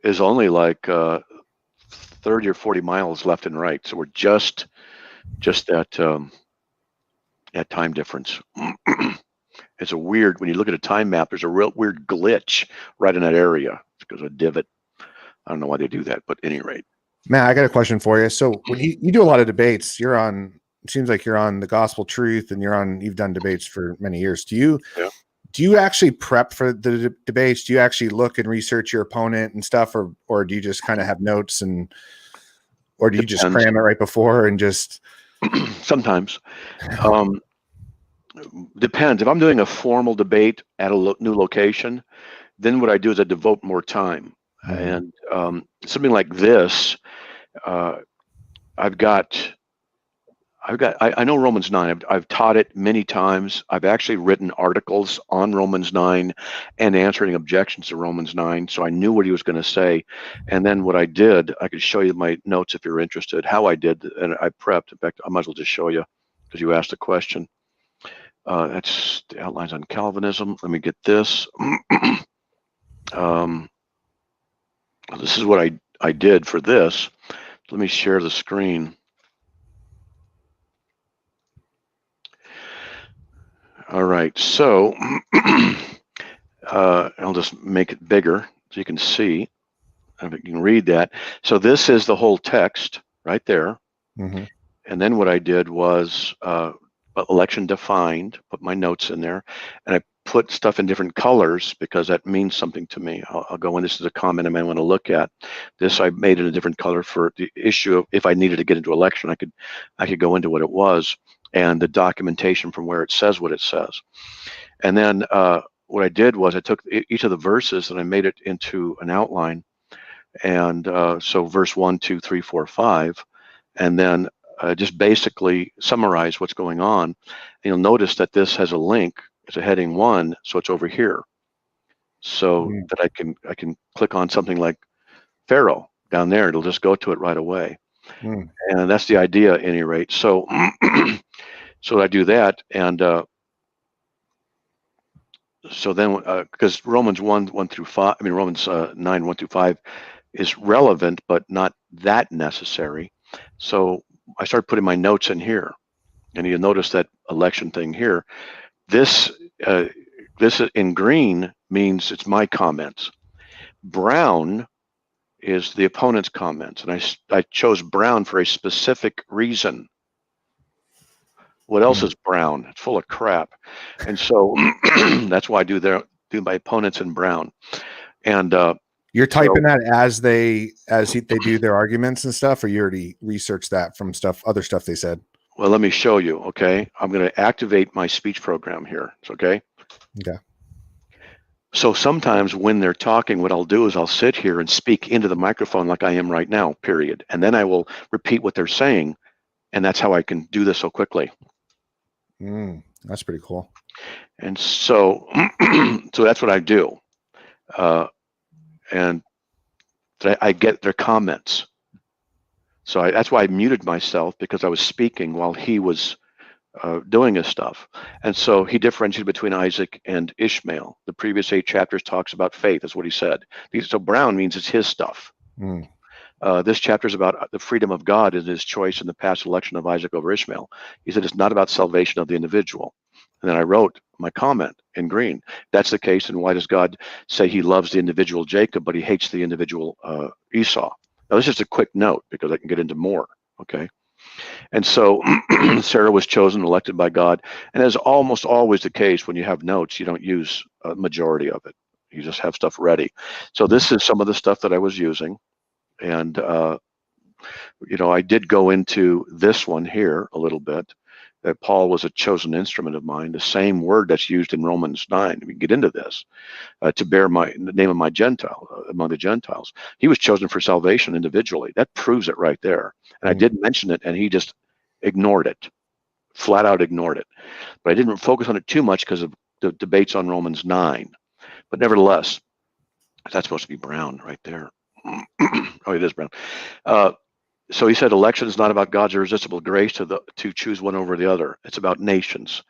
is only like 30 or 40 miles left and right. So we're just that time difference. It's a weird, when you look at a time map, there's a real weird glitch right in that area because of a divot. I don't know why they do that, but at any rate. Matt, I got a question for you. So when you do a lot of debates, it seems like you're on the Gospel Truth and you've done debates for many years. Do you actually prep for the debates? Do you actually look and research your opponent and stuff, or do you just kind of have notes or do you just cram it right before and just? Sometimes. Depends. If I'm doing a formal debate at a new location, then what I do is I devote more time. And something like this, I know Romans 9. I've taught it many times. I've actually written articles on Romans 9 and answering objections to Romans 9. So I knew what he was going to say. And then what I did, I could show you my notes if you're interested, how I did, and I prepped. In fact, I might as well just show you because you asked a question. That's the outlines on Calvinism. Let me get this. This is what I did for this. Let me share the screen. All right, so I'll just make it bigger so you can see. If you can read that. So this is the whole text right there. Mm-hmm. And then what I did was election defined, put my notes in there, and I put stuff in different colors because that means something to me. I'll go in. This is a comment I might want to look at. This I made it a different color for the issue of if I needed to get into election, I could go into what it was and the documentation from where it says what it says. And then what I did was I took each of the verses and I made it into an outline. And so verse 1, 2, 3, 4, 5, and then just basically summarize what's going on. And you'll notice that this has a link. It's a heading 1, so it's over here. So that I can click on something like Pharaoh down there. It'll just go to it right away. And that's the idea, at any rate. So, so I do that, and so then because Romans 1 through 5, I mean Romans 9 1 through 5 is relevant, but not that necessary. So I started putting my notes in here, and you'll notice that election thing here. This in green means it's my comments. Brown is the opponent's comments, and I chose brown for a specific reason. What else is brown? It's full of crap, and so that's why I do my opponents in brown. And you're typing that as they do their arguments and stuff, or you already researched that from other stuff they said? Well, let me show you. Okay, I'm going to activate my speech program here. It's okay. Okay. So sometimes when they're talking, what I'll do is I'll sit here and speak into the microphone like I am right now, period. And then I will repeat what they're saying. And that's how I can do this so quickly. That's pretty cool. And so, so that's what I do. And I get their comments. So that's why I muted myself, because I was speaking while he was doing his stuff. And so he differentiated between Isaac and Ishmael. The previous 8 chapters talks about faith, is what he said. So brown means it's his stuff. This chapter is about the freedom of God in his choice in the past election of Isaac over Ishmael. He said it's not about salvation of the individual. And then I wrote my comment in green. That's the case, and why does God say he loves the individual Jacob, but he hates the individual Esau? Now, this is just a quick note because I can get into more, okay? And so Sarah was chosen, elected by God. And as almost always the case, when you have notes, you don't use a majority of it. You just have stuff ready. So this is some of the stuff that I was using. And, I did go into this one here a little bit, that Paul was a chosen instrument of mine, the same word that's used in Romans 9. We can get into this, to bear the name of my Gentile among the Gentiles. He was chosen for salvation individually. That proves it right there. And I did mention it, and he just ignored it, flat out ignored it. But I didn't focus on it too much because of the debates on Romans 9. But nevertheless, that's supposed to be brown right there. Oh, it is brown. So he said election is not about God's irresistible grace to choose one over the other. It's about nations.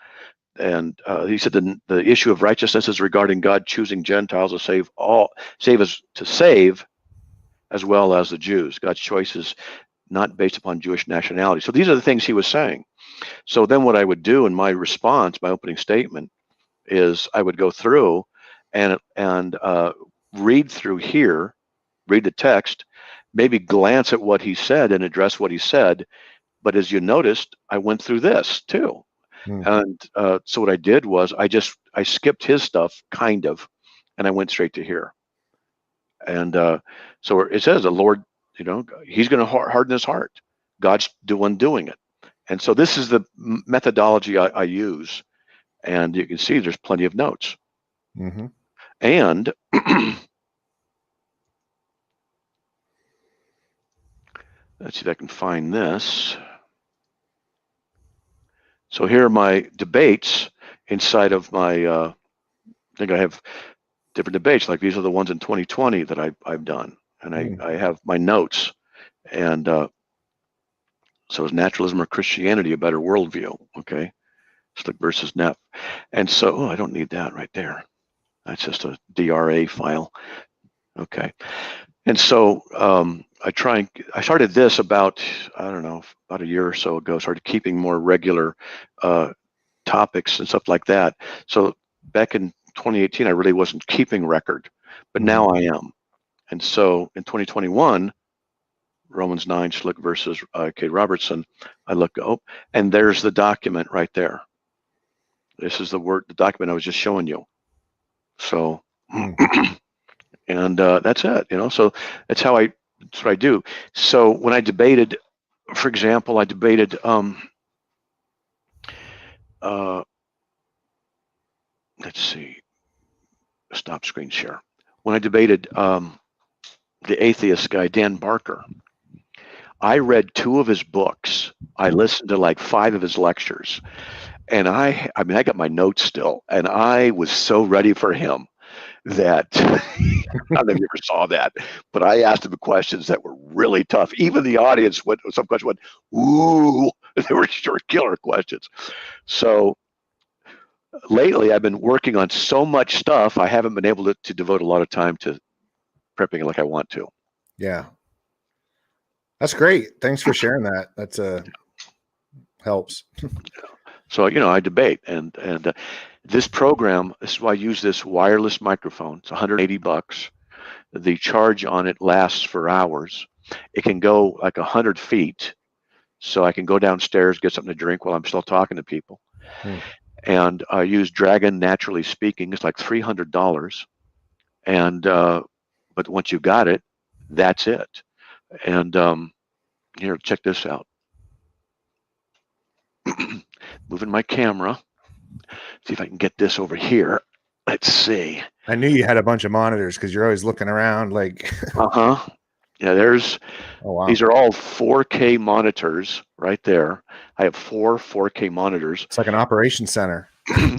And he said the issue of righteousness is regarding God choosing Gentiles to save as well as the Jews. God's choice is not based upon Jewish nationality. So these are the things he was saying. So then what I would do in my response, my opening statement, is I would go through and read through here, read the text, maybe glance at what he said and address what he said. But as you noticed, I went through this too. And so what I did was I skipped his stuff, kind of, and I went straight to here. And so it says the Lord, he's going to harden his heart. God's the one doing it. And so this is the methodology I use. And you can see there's plenty of notes. Mm-hmm. And let's see if I can find this. So here are my debates inside of my, I think I have different debates, like these are the ones in 2020 that I've done. And I have my notes. And so is naturalism or Christianity a better worldview? Okay. Slick versus Neff. And so, I don't need that right there. That's just a DRA file. Okay. And so I started this about a year or so ago, started keeping more regular topics and stuff like that. So back in 2018, I really wasn't keeping record, but now I am. And so in 2021, Romans 9, Schlick versus K. Robertson, I look, and there's the document right there. This is the document I was just showing you. So, and that's it, so that's what I do. So when I debated, for example, let's see, stop screen share. When I debated the atheist guy, Dan Barker, I read 2 of his books. I listened to like 5 of his lectures. And I got my notes still, and I was so ready for him that I don't know if you ever saw that, but I asked him questions that were really tough. Even the audience some questions went, ooh, they were short killer questions. So lately I've been working on so much stuff, I haven't been able to devote a lot of time to prepping it like I want to. Yeah. That's great. Thanks for sharing that. That's helps. So, I debate, and this program, this is why I use this wireless microphone. It's $180. The charge on it lasts for hours. It can go like 100 feet. So I can go downstairs, get something to drink while I'm still talking to people. And I use Dragon Naturally Speaking. It's like $300. And, but once you've got it, that's it. And here, check this out. Moving my camera. See if I can get this over here. Let's see. I knew you had a bunch of monitors because you're always looking around like. Yeah, these are all 4K monitors right there. I have 4 4K monitors. It's like an operations center.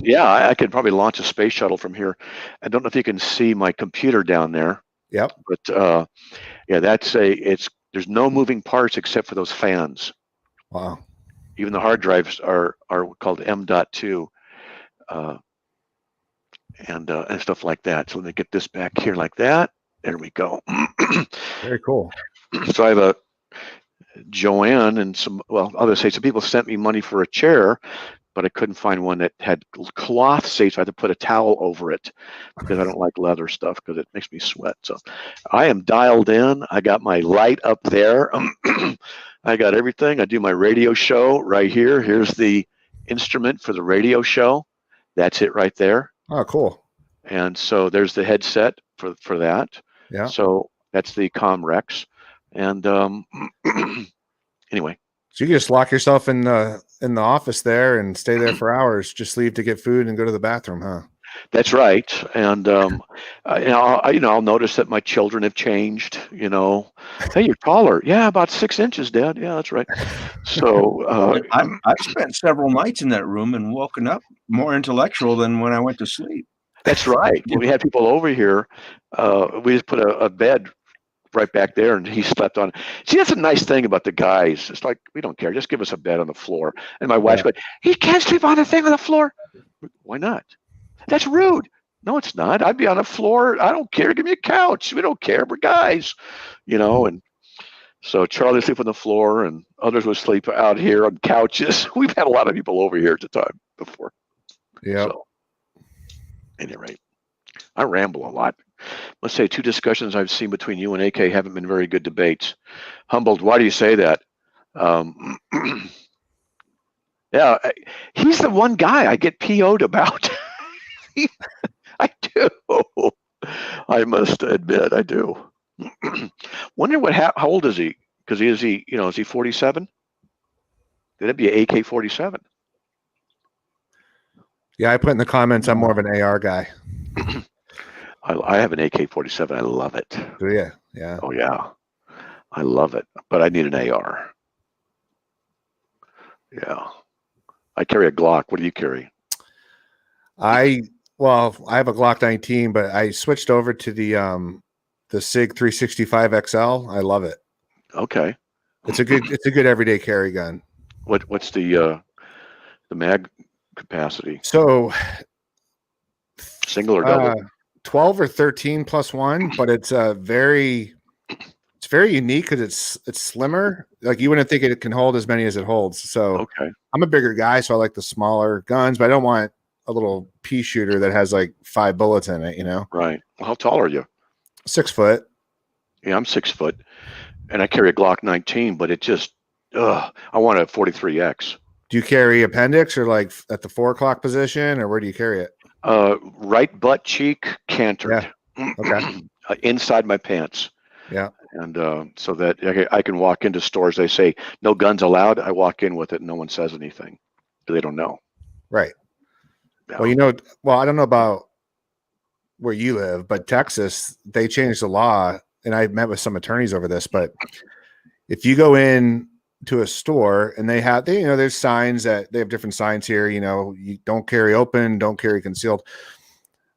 Yeah, I could probably launch a space shuttle from here. I don't know if you can see my computer down there. Yep. But yeah, there's no moving parts except for those fans. Wow. Even the hard drives are called M.2 and stuff like that. So let me get this back here like that. There we go. Very cool. So I have a Joanne and some, well, others say some people sent me money for a chair, but I couldn't find one that had cloth seats. I had to put a towel over it because I don't like leather stuff because it makes me sweat. So I am dialed in. I got my light up there. I got everything. I do my radio show right here. Here's the instrument for the radio show. That's it right there. Oh, cool. And so there's the headset for that. Yeah. So that's the Comrex. And anyway. So you can just lock yourself in the office there and stay there for hours. Just leave to get food and go to the bathroom, huh? That's right. And I'll notice that my children have changed. Hey, you're taller. Yeah, about 6 inches, Dad. Yeah, that's right. So I've spent several nights in that room and woken up more intellectual than when I went to sleep. That's right. When we had people over here, we just put a bed right back there, and he slept on it. See, that's a nice thing about the guys. It's like, we don't care. Just give us a bed on the floor. And my wife's going, he can't sleep on the thing on the floor. Why not? That's rude. No, it's not. I'd be on the floor. I don't care. Give me a couch. We don't care. We're guys, and so Charlie would sleep on the floor and others would sleep out here on couches. We've had a lot of people over here at the time before. Yeah. So, at any rate, I ramble a lot. Let's say 2 discussions I've seen between you and AK haven't been very good debates. Humboldt, why do you say that? Yeah, he's the one guy I get PO'd about. I do. I must admit, I do. Wonder how old is he? Because is he 47? Could it be an AK-47? Yeah, I put in the comments I'm more of an AR guy. I have an AK-47. I love it. Do you? Yeah. Oh yeah, I love it. But I need an AR. Yeah, I carry a Glock. What do you carry? I have a Glock 19, but I switched over to the SIG 365 XL. I love it. Okay. It's a good everyday carry gun. What's the mag capacity? So Single or double? 12 or 13 plus 1, but it's very unique because it's slimmer. Like you wouldn't think it can hold as many as it holds. So okay. I'm a bigger guy, so I like the smaller guns, but I don't want a little pea shooter that has like 5 bullets in it, Right. Well, how tall are you? 6 foot. Yeah, I'm 6 foot, and I carry a Glock 19, but it just, I want a 43X. Do you carry appendix or like at the 4 o'clock position, or where do you carry it? Right butt cheek cantered. Yeah. Okay. Inside my pants. Yeah. And so that I can walk into stores. They say no guns allowed. I walk in with it, and no one says anything. They don't know. Right. Yeah. Well, I don't know about where you live, but Texas, they changed the law, and I met with some attorneys over this. But if you go in to a store and there's signs that they have different signs here, you don't carry open, don't carry concealed.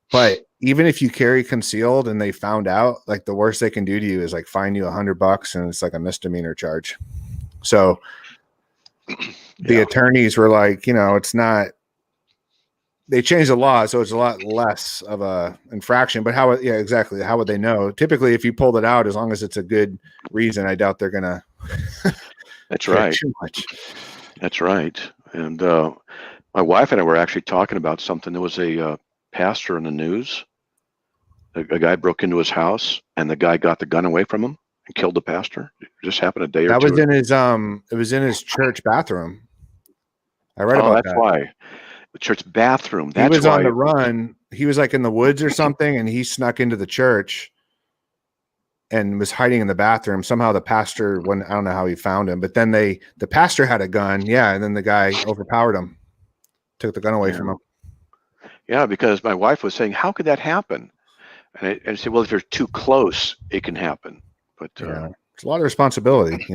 But even if you carry concealed and they found out, like the worst they can do to you is like fine you $100 and it's like a misdemeanor charge. So the attorneys were like, it's not, they changed the law, so it's a lot less of a infraction. But exactly. How would they know? Typically, if you pulled it out, as long as it's a good reason, I doubt they're gonna. That's right. Too much. That's right. And my wife and I were actually talking about something. There was a pastor in the news. A guy broke into his house, and the guy got the gun away from him and killed the pastor. It just happened a day or two. That was in his it was in his church bathroom. I read about that. That's why. The church bathroom. He was on the run. He was like in the woods or something, and he snuck into the church and was hiding in the bathroom. Somehow the pastor, I don't know how he found him, but then the pastor had a gun. Yeah. And then the guy overpowered him, took the gun away from him. Yeah. Because my wife was saying, how could that happen? And I said, well, if you're too close, it can happen. But it's a lot of responsibility,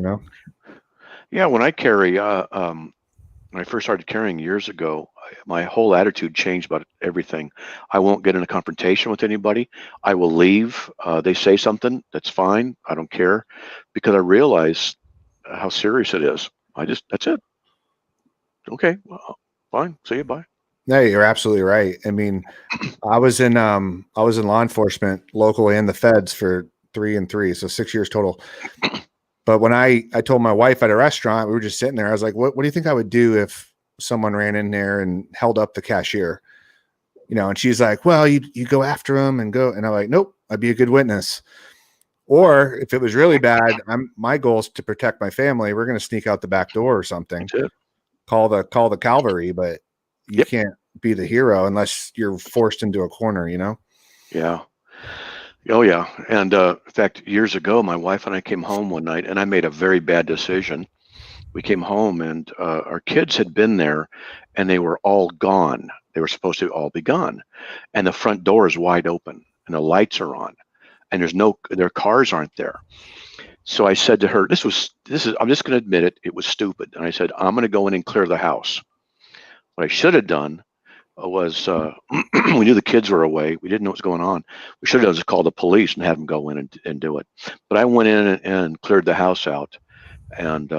Yeah. When I carry, when I first started carrying years ago, my whole attitude changed about everything. I won't get in a confrontation with anybody. I will leave. They say something, that's fine. I don't care, because I realize how serious it is. That's it. Okay, well, fine. See you. Bye. No, you're absolutely right. I mean, I was in law enforcement locally and the feds for 3 and 3, so 6 years total. But when I told my wife at a restaurant, we were just sitting there. I was like, what do you think I would do if someone ran in there and held up the cashier? And she's like, well, you go after him and go. And I'm like, nope, I'd be a good witness. Or if it was really bad, my goal is to protect my family. We're going to sneak out the back door or something. Call the cavalry, but you can't be the hero unless you're forced into a corner, Yeah. Oh, yeah. And in fact, years ago, my wife and I came home one night, and I made a very bad decision. We came home, and our kids had been there, and they were all gone. They were supposed to all be gone. And the front door is wide open, and the lights are on, and their cars aren't there. So I said to her, this is, I'm just going to admit it, it was stupid. And I said, I'm going to go in and clear the house. What I should have done was we knew the kids were away. We didn't know what was going on. We should have just called the police and had them go in and do it. But I went in and cleared the house out. And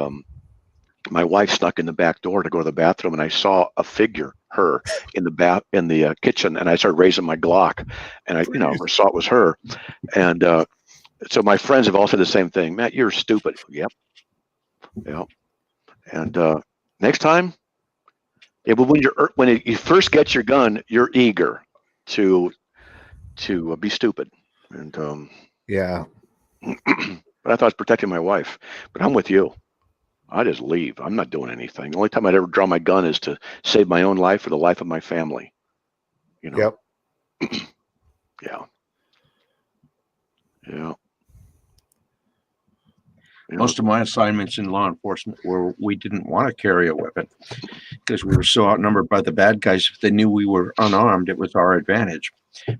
my wife snuck in the back door to go to the bathroom, and I saw a figure, her, in the kitchen. And I started raising my Glock, and I saw it was her. And so my friends have all said the same thing. Matt, you're stupid. Yep. And next time, yeah, but when you first get your gun, you're eager to be stupid, and yeah. But I thought I was protecting my wife. But I'm with you. I just leave. I'm not doing anything. The only time I'd ever draw my gun is to save my own life or the life of my family. Yep. Yeah. Yeah. Most of my assignments in law enforcement were we didn't want to carry a weapon because we were so outnumbered by the bad guys. If they knew we were unarmed, it was our advantage.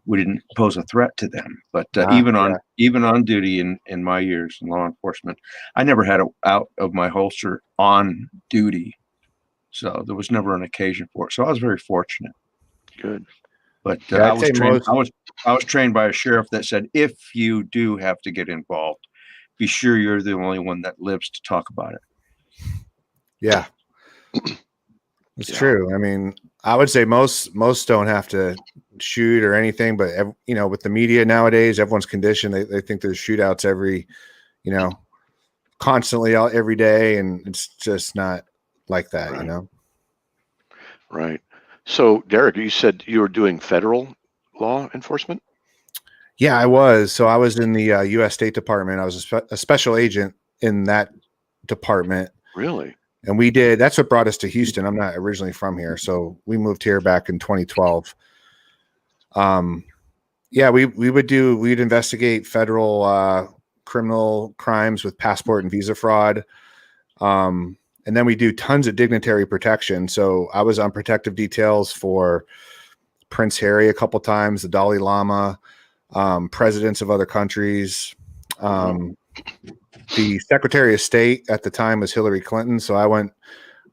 We didn't pose a threat to them. But even on duty in my years in law enforcement, I never had it out of my holster on duty. So there was never an occasion for it. So I was very fortunate. Good. But I was trained by a sheriff that said, if you do have to get involved, be sure you're the only one that lives to talk about it. Yeah. It's true. I mean, I would say most don't have to shoot or anything, but with the media nowadays, everyone's conditioned. They think there's shootouts every, constantly out every day, and it's just not like that, Right. Right. So, Derek, you said you were doing federal law enforcement? Yeah, I was. So I was in the U.S. State Department. I was a special agent in that department. Really? And that's what brought us to Houston. I'm not originally from here. So we moved here back in 2012. Yeah, we'd investigate federal criminal crimes with passport and visa fraud. And then we do tons of dignitary protection. So I was on protective details for Prince Harry a couple times, the Dalai Lama, presidents of other countries. The Secretary of State at the time was Hillary Clinton. So I went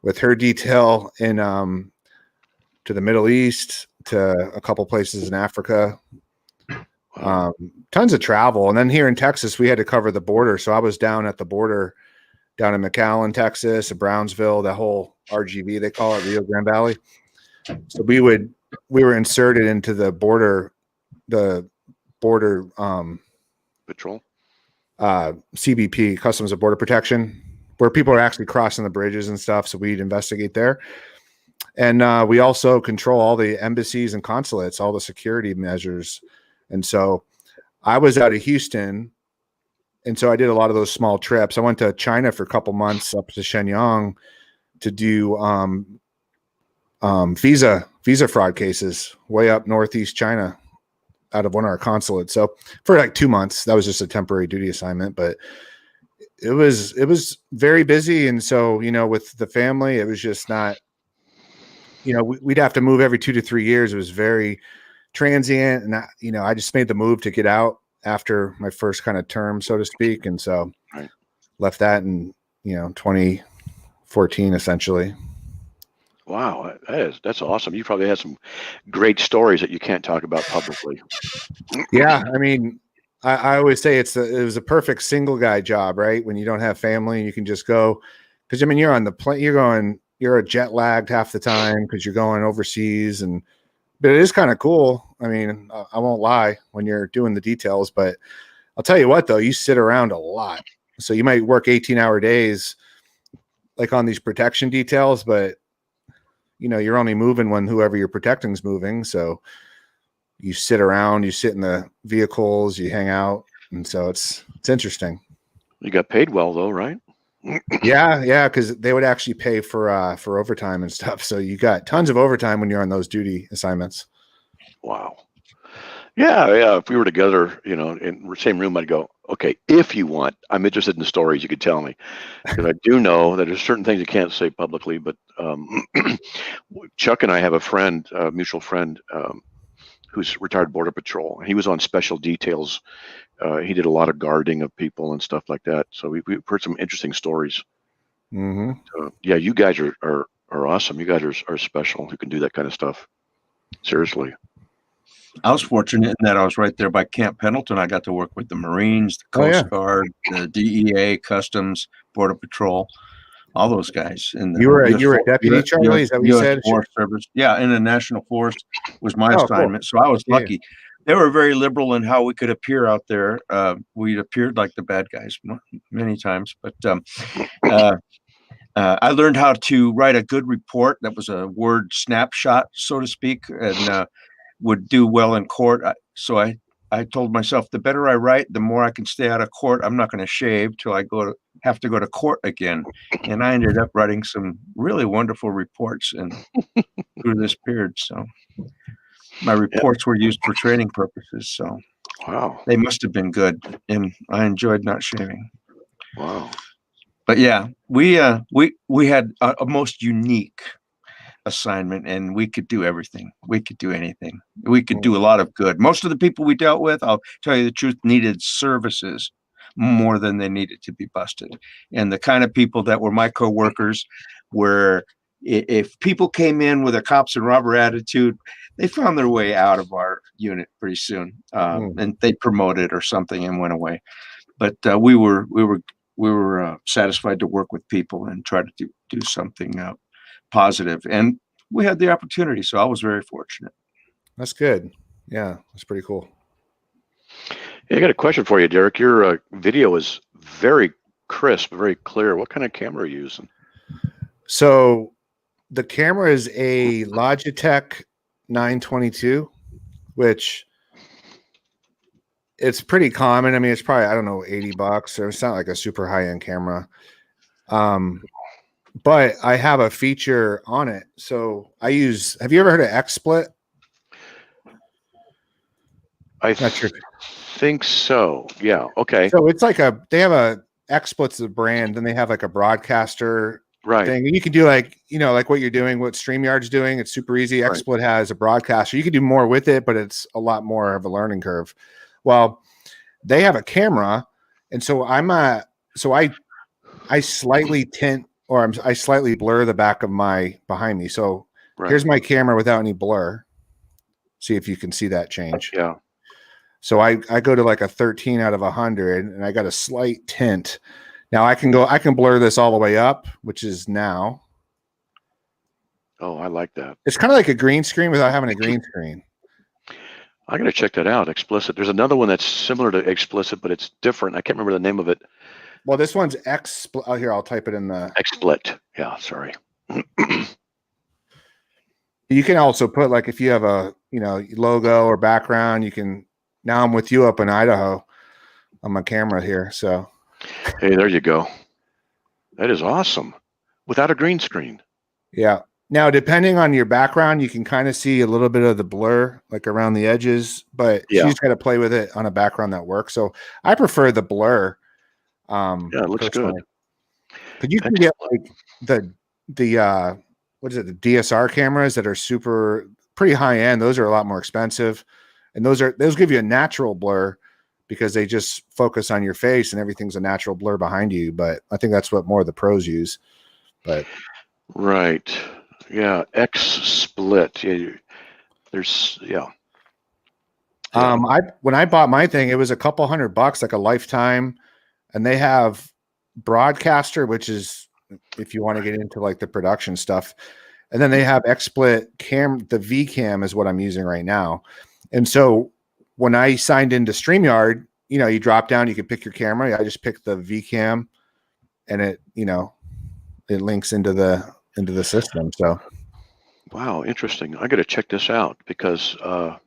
with her detail in to the Middle East, to a couple places in Africa. Tons of travel. And then here in Texas, we had to cover the border. So I was down at the border down in McAllen, Texas, Brownsville, the whole RGV, they call it, Rio Grande Valley. So we were inserted into the border patrol, CBP, Customs and Border Protection, where people are actually crossing the bridges and stuff. So we'd investigate there. And we also control all the embassies and consulates, all the security measures. And so I was out of Houston, and so I did a lot of those small trips. I went to China for a couple months, up to Shenyang, to do visa fraud cases way up northeast China out of one of our consulates. So for like 2 months, that was just a temporary duty assignment, but it was very busy. And so, with the family, it was just not, we'd have to move every 2 to 3 years. It was very transient. And I just made the move to get out after my first kind of term, so to speak. And so left that in, 2014, essentially. Wow, that's awesome. You probably had some great stories that you can't talk about publicly. Yeah, I mean, I always say it was a perfect single guy job, right? When you don't have family and you can just go, because you're on the plane, you're jet lagged half the time because you're going overseas, but it is kind of cool. I mean, I won't lie when you're doing the details, but I'll tell you what, though, you sit around a lot. So you might work 18-hour days like on these protection details, but you're only moving when whoever you're protecting is moving. So you sit around, you sit in the vehicles, you hang out. And so it's interesting. You got paid well though, right? Yeah. Cause they would actually pay for overtime and stuff. So you got tons of overtime when you're on those duty assignments. Wow. Yeah. If we were together, in the same room, I'd go, okay, if you want, I'm interested in the stories you could tell me. Because I do know that there's certain things you can't say publicly, but Chuck and I have a friend, a mutual friend, who's retired Border Patrol. He was on special details. He did a lot of guarding of people and stuff like that. So we've heard some interesting stories. Mm-hmm. Yeah, you guys are awesome. You guys are special who can do that kind of stuff. Seriously. I was fortunate in that I was right there by Camp Pendleton. I got to work with the Marines, the Coast Guard, the DEA, Customs, Border Patrol, all those guys. And you were a deputy, Charlie? Is that what you said? Forest Service. Yeah, in the National Forest was my assignment. Cool. So I was lucky. They were very liberal in how we could appear out there. We appeared like the bad guys many times, but I learned how to write a good report. That was a word snapshot, so to speak, and would do well in court. So I told myself, the better I write, the more I can stay out of court. I'm not going to shave till I have to go to court again. And I ended up writing some really wonderful reports and through this period. So my reports were used for training purposes. So wow, they must have been good. And I enjoyed not shaving. Wow. But yeah, we had a most unique assignment, and we could do everything. We could do anything. We could do a lot of good. Most of the people we dealt with, I'll tell you the truth, needed services more than they needed to be busted. And the kind of people that were my coworkers were, if people came in with a cops and robber attitude, they found their way out of our unit pretty soon, and they promoted or something and went away. But we were satisfied to work with people and try to do something positive, and we had the opportunity, so I was very fortunate. That's good. Yeah, that's pretty cool. Hey, I got a question for you, Derek. Your video is very crisp, very clear. What kind of camera are you using? So the camera is a Logitech 922, which it's pretty common. I mean, it's probably, I don't know, $80, or it's not like a super high-end camera. But I have a feature on it. So I use, have you ever heard of XSplit? I think so. Yeah. Okay. So it's like they have a XSplit's a brand, and they have like a broadcaster thing. And you can do like what you're doing, what StreamYard's doing. It's super easy. Right. XSplit has a broadcaster. You can do more with it, but it's a lot more of a learning curve. Well, they have a camera. And so I slightly tint, or I slightly blur the back of behind me. So here's my camera without any blur. See if you can see that change. Yeah. So I go to like a 13 out of 100, and I got a slight tint. Now I can blur this all the way up, which is now. Oh, I like that. It's kind of like a green screen without having a green screen. I got to check that out. Explicit. There's another one that's similar to Explicit, but it's different. I can't remember the name of it. Well, this one's XSplit. Oh, here, I'll type it in the XSplit. Yeah, sorry. You can also put, like, if you have a logo or background, you can. Now I'm with you up in Idaho on my camera here. So, hey, there you go. That is awesome. Without a green screen. Yeah. Now, depending on your background, you can kind of see a little bit of the blur, like around the edges, but you just got to play with it on a background that works. So I prefer the blur. Yeah, it looks personally. good. But you can get like the what is it, the DSR cameras that are pretty high end. Those are a lot more expensive, and those give you a natural blur because they just focus on your face and everything's a natural blur behind you. But I think that's what more of the pros use. But right, yeah, XSplit. Yeah, there's when I bought my thing, it was a couple $100, like a lifetime. And they have Broadcaster, which is if you want to get into like the production stuff. And then they have XSplit Cam. The V Cam is what I'm using right now. And so when I signed into StreamYard, you drop down, you can pick your camera. I just picked the V cam, and it links into the system. So, wow, interesting. I got to check this out because I've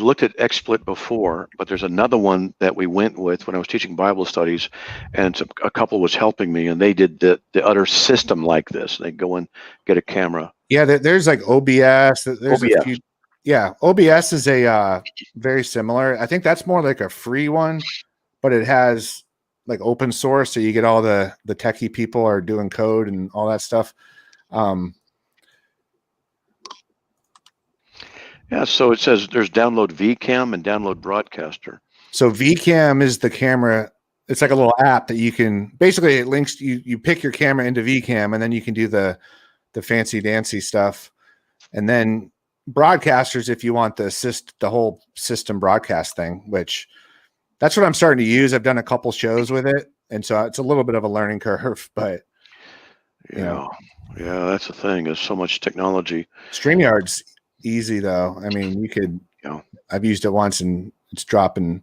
looked at XSplit before, but there's another one that we went with when I was teaching Bible studies, and a couple was helping me, and they did the other system like this. They go and get a camera. yeah, there's like OBS. There's OBS. a few. Yeah, OBS is a very similar. I think that's more like a free one, but it has like open source, so you get all the techie people are doing code and all that stuff. Yeah, so it says there's download VCam and download Broadcaster. So VCam is the camera. It's like a little app that you can basically it links you pick your camera into VCam, and then you can do the fancy dancy stuff. And then Broadcasters, if you want the whole system broadcast thing, which that's what I'm starting to use. I've done a couple shows with it, and so it's a little bit of a learning curve, but yeah, that's the thing. There's so much technology. StreamYard's easy though. I mean, you could, I've used it once and it's dropping,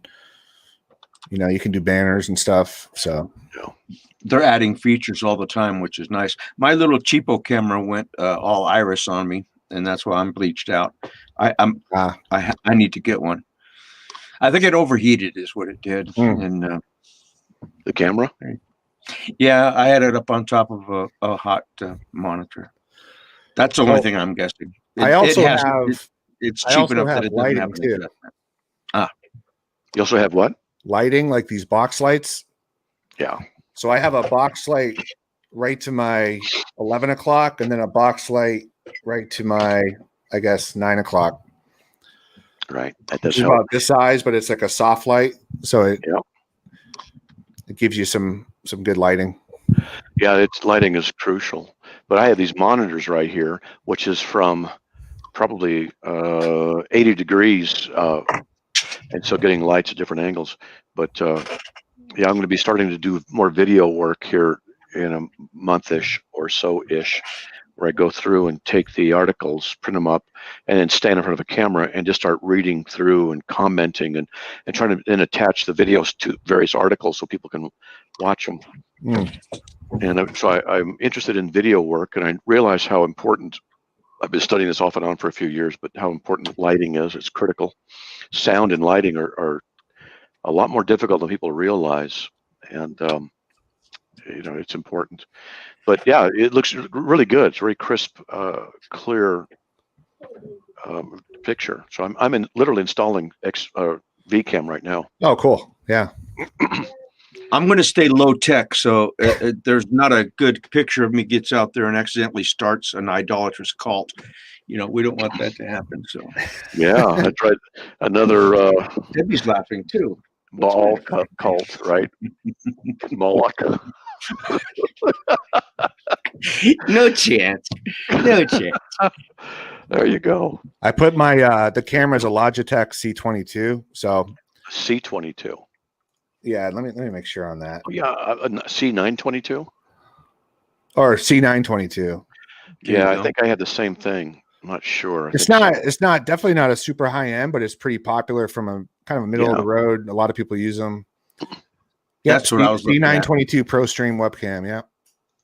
you can do banners and stuff. So they're adding features all the time, which is nice. My little cheapo camera went all iris on me, and that's why I'm bleached out. I need to get one. I think it overheated is what it did. And the camera? Yeah, I had it up on top of a hot monitor. That's the only thing I'm guessing. It's cheap enough that it doesn't have too. You also have what? Lighting, like these box lights. Yeah. So I have a box light right to my 11 o'clock, and then a box light right to my, I guess, 9 o'clock. Right. That does it's help. about this size, but it's like a soft light, so it gives you some good lighting. Yeah, lighting is crucial. But I have these monitors right here, which is from probably 80 degrees, and so getting lights at different angles. But I'm going to be starting to do more video work here in a month-ish or so-ish, where I go through and take the articles, print them up, and then stand in front of a camera and just start reading through and commenting and trying to then attach the videos to various articles so people can watch them. And so I'm interested in video work, and I realize how important, I've been studying this off and on for a few years, but how important lighting is. It's critical. Sound and lighting are a lot more difficult than people realize, and it's important. But yeah, it looks really good. It's very crisp, clear picture. So I'm literally installing VCam right now. Oh, cool. Yeah. I'm going to stay low tech, so there's not a good picture of me gets out there and accidentally starts an idolatrous cult. We don't want that to happen. So yeah, I tried another. Debbie's laughing too. Ball cult, right? Moloch. No chance. No chance. There you go. I put my the camera's a Logitech C22. So C22. Yeah, let me make sure on that. Yeah, C922 or C922. Yeah, I think I had the same thing. I'm not sure. It's not definitely not a super high end, but it's pretty popular from a kind of a middle of the road. A lot of people use them. Yeah, that's what I was looking at. C922 ProStream webcam. Yeah.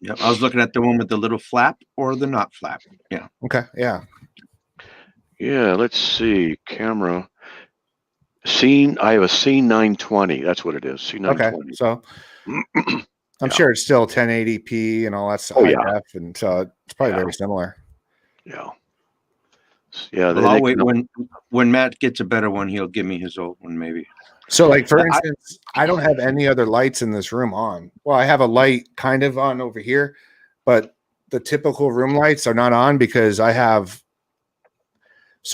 Yeah, I was looking at the one with the little flap or the not flap. Yeah. Okay. Yeah. Yeah. Let's see. Camera. I have a C920. That's what it is. C920. Okay. So I'm sure it's still 1080p and all that stuff. Def, and so it's probably very similar. Yeah. Yeah. Well, I'll wait when Matt gets a better one, he'll give me his old one, maybe. So, like, for instance, I don't have any other lights in this room on. Well, I have a light kind of on over here, but the typical room lights are not on because I've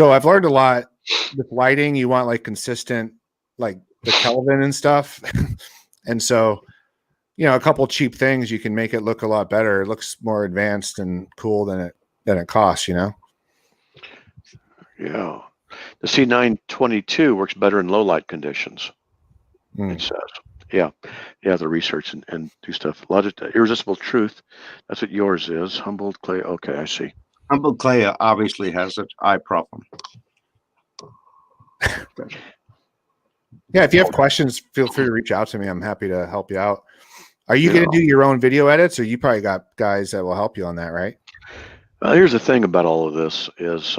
learned a lot with lighting. You want like consistent, like the Kelvin and stuff. And so, a couple cheap things, you can make it look a lot better. It looks more advanced and cool than it costs, Yeah. The C922 works better in low light conditions. It says, yeah, the research and do stuff. Logitech, Irresistible Truth. That's what yours is. Humboldt Clay. Okay, I see. Humboldt Clay obviously has an eye problem. Yeah, if you have questions, feel free to reach out to me. I'm happy to help you out. Are you Yeah. going to do your own video edits, or you probably got guys that will help you on that, right? Here's the thing about all of this is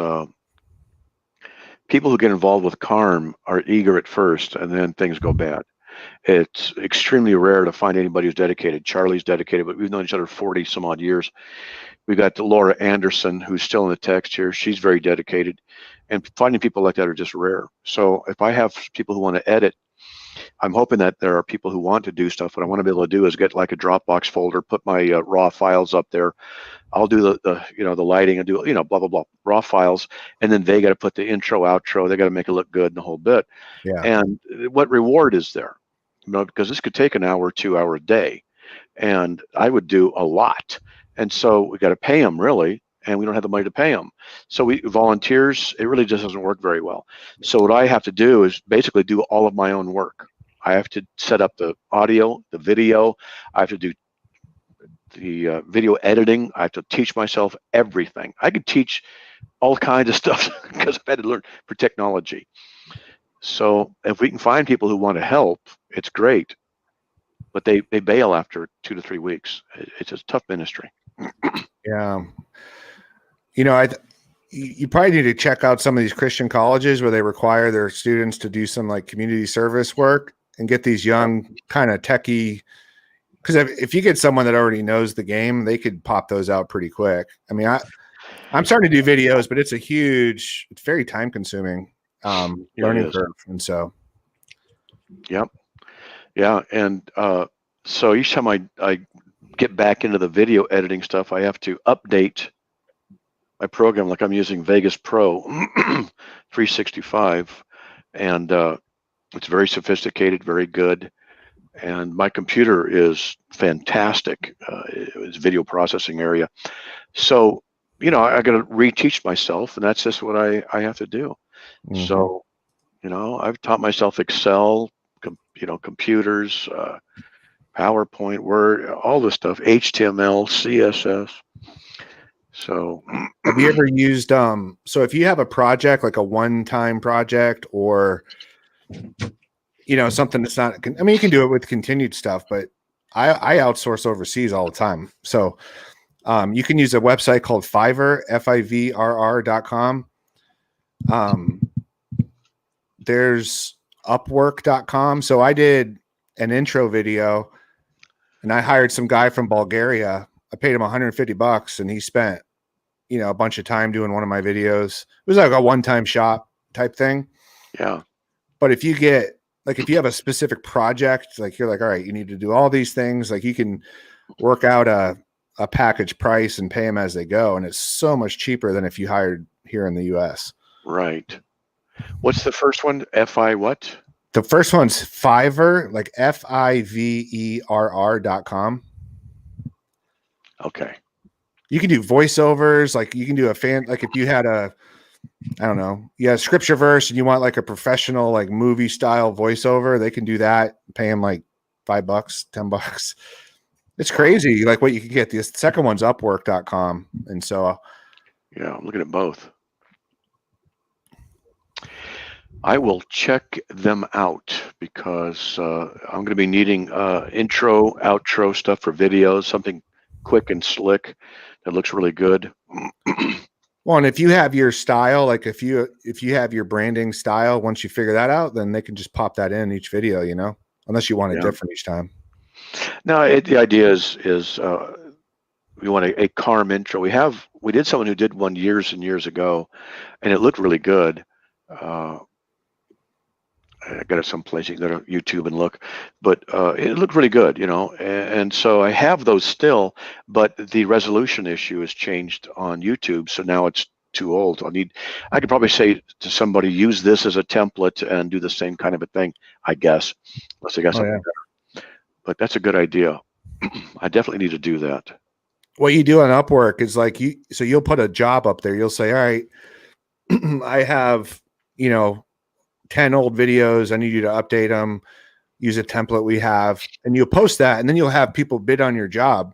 people who get involved with CARM are eager at first, and then things go bad. It's extremely rare to find anybody who's dedicated. Charlie's dedicated, but we've known each other 40 some odd years. We've got Laura Anderson, who's still in the text here. She's very dedicated. And finding people like that are just rare. So if I have people who want to edit, I'm hoping that there are people who want to do stuff. What I want to be able to do is get like a Dropbox folder, put my raw files up there. I'll do the lighting and do blah blah blah raw files, and then they got to put the intro, outro. They got to make it look good and the whole bit. Yeah. And what reward is there? Because this could take an hour, 2 hour a day, and I would do a lot. And so we got to pay them really, and we don't have the money to pay them. So we volunteers. It really just doesn't work very well. So what I have to do is basically do all of my own work. I have to set up the audio, the video. I have to do the video editing. I have to teach myself everything. I could teach all kinds of stuff because I've had to learn for technology. So if we can find people who want to help, it's great. But they bail after 2 to 3 weeks. It's a tough ministry. Yeah. You probably need to check out some of these Christian colleges where they require their students to do some like community service work and get these young kind of techie. Because if you get someone that already knows the game, they could pop those out pretty quick. I mean, I'm starting to do videos, but it's very time consuming learning curve. And so. Yep. Yeah. And so each time I get back into the video editing stuff, I have to update my program. Like I'm using Vegas Pro 365, and it's very sophisticated, very good. And my computer is fantastic. It's video processing area. So, I got to reteach myself, and that's just what I have to do. Mm-hmm. So, I've taught myself Excel, computers, PowerPoint, Word, all this stuff, HTML, CSS. So have you ever used, so if you have a project, like a one-time project or, something that's not, I mean, you can do it with continued stuff, but I outsource overseas all the time. So you can use a website called Fiverr, FIVRR.com. There's Upwork.com. So I did an intro video and I hired some guy from Bulgaria. I paid him $150 and he spent, a bunch of time doing one of my videos. It was like a one-time shop type thing. Yeah. But if you have a specific project, like you're like, all right, you need to do all these things. Like you can work out a package price and pay them as they go. And it's so much cheaper than if you hired here in the US. Right. What's the first one? FI what? The first one's Fiverr, like FIVERR.com. Okay. You can do voiceovers, like you can do like if you had you had a scripture verse and you want like a professional, like movie style voiceover, they can do that. Pay them like $5, $10. It's crazy. Like what you can get. The second one's Upwork.com. And so. Yeah, I'm looking at both. I will check them out because I'm going to be needing intro, outro stuff for videos, something quick and slick that looks really good. Well, and if you have your style, like if you have your branding style, once you figure that out, then they can just pop that in each video, unless you want it different each time. No, the idea is we want a CARM intro. We did someone who did one years and years ago, and it looked really good. I got it someplace. You can go to YouTube and look, but it looked really good, and so I have those still, but the resolution issue has changed on YouTube, so now it's too old. I could probably say to somebody, use this as a template and do the same kind of a thing, I guess, unless they got something better. But that's a good idea. I definitely need to do that. What you do on Upwork is like you'll put a job up there. You'll say, all right, I have, 10 old videos. I need you to update them, use a template we have, and you'll post that. And then you'll have people bid on your job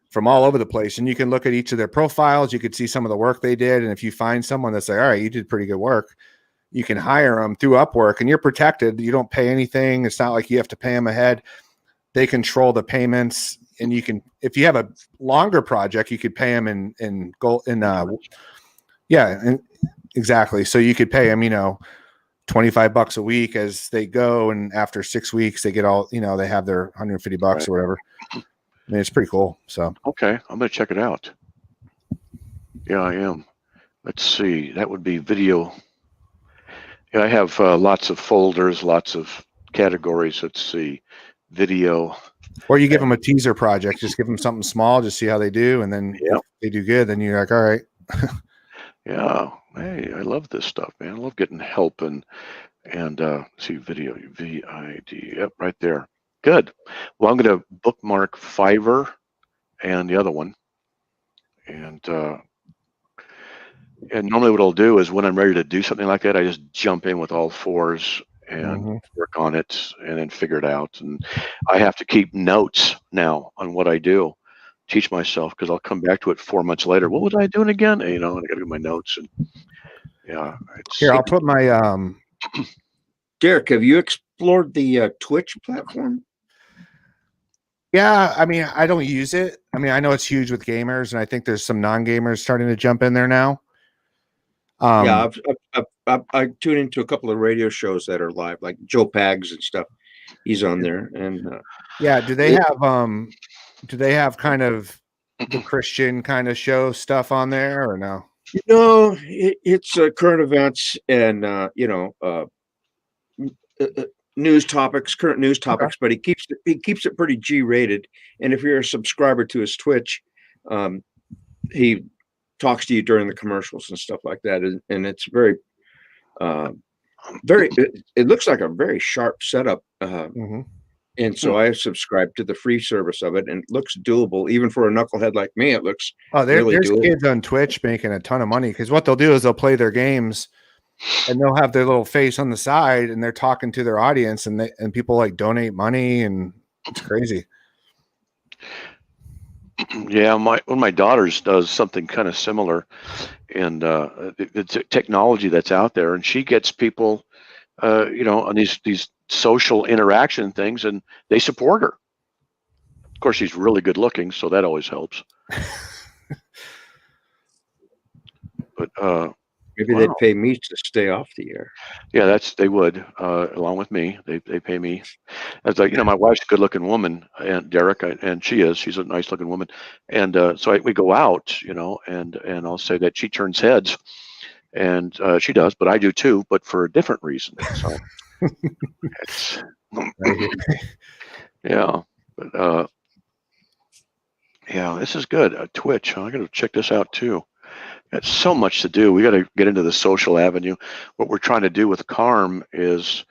from all over the place. And you can look at each of their profiles. You could see some of the work they did. And if you find someone that's like, all right, you did pretty good work, you can hire them through Upwork, and you're protected. You don't pay anything. It's not like you have to pay them ahead. They control the payments, and you can, if you have a longer project, you could pay them in gold. Yeah, and exactly. So you could pay them, $25 a week as they go, and after 6 weeks, they get all, they have their $150 Right. or whatever. I mean, it's pretty cool. So Okay, I'm gonna check it out. Yeah, I am. Let's see. That would be video. Yeah, I have lots of folders, lots of categories. Let's see, video. or you give them a teaser project, just give them something small, just see how they do, and then Yep. if they do good, then you're like, all right. Yeah. Hey, I love this stuff, man. I love getting help and see video VID. Yep, right there. Good. Well, I'm gonna bookmark Fiverr and the other one, and normally what I'll do is when I'm ready to do something like that, I just jump in with all fours and work on it and then figure it out. And I have to keep notes now on what I do, teach myself, because I'll come back to it 4 months later. What was I doing again? And, I got to do my notes. And yeah, Here, I'll put my Derek, have you explored the Twitch platform? Yeah, I mean, I don't use it. I mean, I know it's huge with gamers, and I think there's some non-gamers starting to jump in there now. Yeah, I tune into a couple of radio shows that are live, like Joe Pags and stuff. He's on there, and yeah. Do they have kind of the Christian kind of show stuff on there, or no? it's current events and news topics, current news topics, but he keeps it pretty G-rated. And if you're a subscriber to his Twitch, he talks to you during the commercials and stuff like that, and it's very it looks like a very sharp setup, and so I subscribed to the free service of it, and it looks doable even for a knucklehead like me. It looks there's doable. Kids on Twitch making a ton of money, because what they'll do is they'll play their games and they'll have their little face on the side and they're talking to their audience, and people like donate money, and it's crazy. Yeah, one of my daughters does something kind of similar, and it's technology that's out there, and she gets people, on these social interaction things, and they support her. Of course, she's really good looking, so that always helps. But maybe they'd pay me to stay off the air. Yeah, they would, along with me. They pay me. As my wife's a good-looking woman, and Derek, and she's a nice-looking woman, and so we go out, and I'll say that she turns heads, and she does, but I do too, but for a different reason. So it's, yeah, but yeah, this is good. Twitch, I got to check this out too. Got so much to do. We got to get into the social avenue. What we're trying to do with Carm is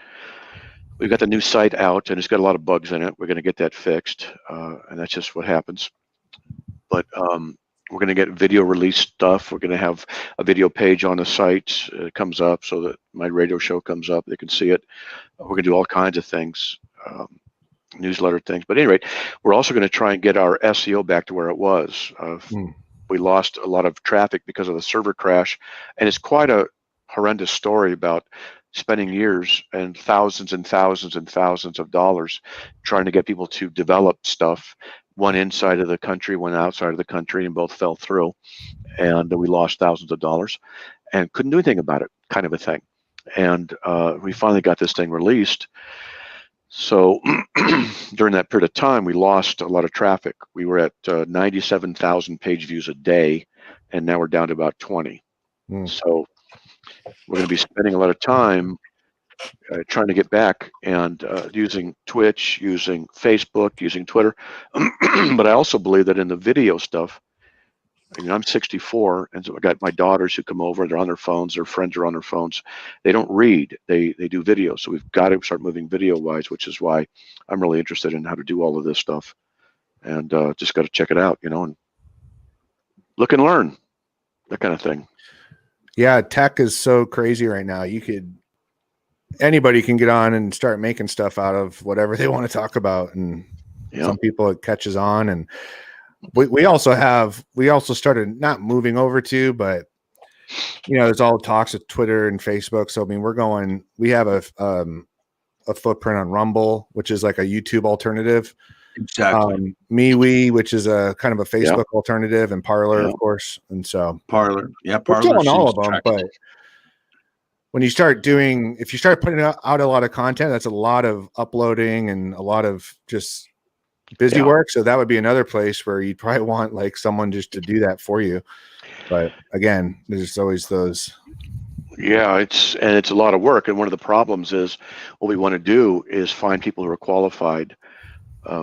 we've got the new site out, and it's got a lot of bugs in it. We're going to get that fixed, and that's just what happens. But we're going to get video release stuff. We're going to have a video page on the site. It comes up so that my radio show comes up. They can see it. We're going to do all kinds of things, newsletter things. But at any rate, we're also going to try and get our SEO back to where it was. We lost a lot of traffic because of the server crash, and it's quite a horrendous story about spending years and thousands and thousands and thousands of dollars trying to get people to develop stuff, one inside of the country, one outside of the country, and both fell through, and we lost thousands of dollars and couldn't do anything about it, kind of a thing. And we finally got this thing released. So during that period of time, we lost a lot of traffic. We were at 97,000 page views a day, and now we're down to about 20. So we're going to be spending a lot of time trying to get back and using Twitch, using Facebook, using Twitter. But I also believe that in the video stuff, I'm 64, and so I got my daughters who come over. They're on their phones. Their friends are on their phones. They don't read. They do video. So we've got to start moving video-wise, which is why I'm really interested in how to do all of this stuff. And just got to check it out, and look and learn, that kind of thing. Yeah, tech is so crazy right now. Anybody can get on and start making stuff out of whatever they want to talk about, and some people it catches on. And we also started not moving over to, but there's all talks of Twitter and Facebook. So I mean, we have a footprint on Rumble, which is like a YouTube alternative. Exactly. MeWe, which is a kind of a Facebook Yeah. alternative, and Parler, Yeah. of course. And so Parler. Yeah, we're Parler killing all of seems them. attractive. But when you start if you start putting out a lot of content, that's a lot of uploading and a lot of just busy work. So that would be another place where you'd probably want like someone just to do that for you. But again, there's always those. Yeah, it's a lot of work. And one of the problems is what we want to do is find people who are qualified.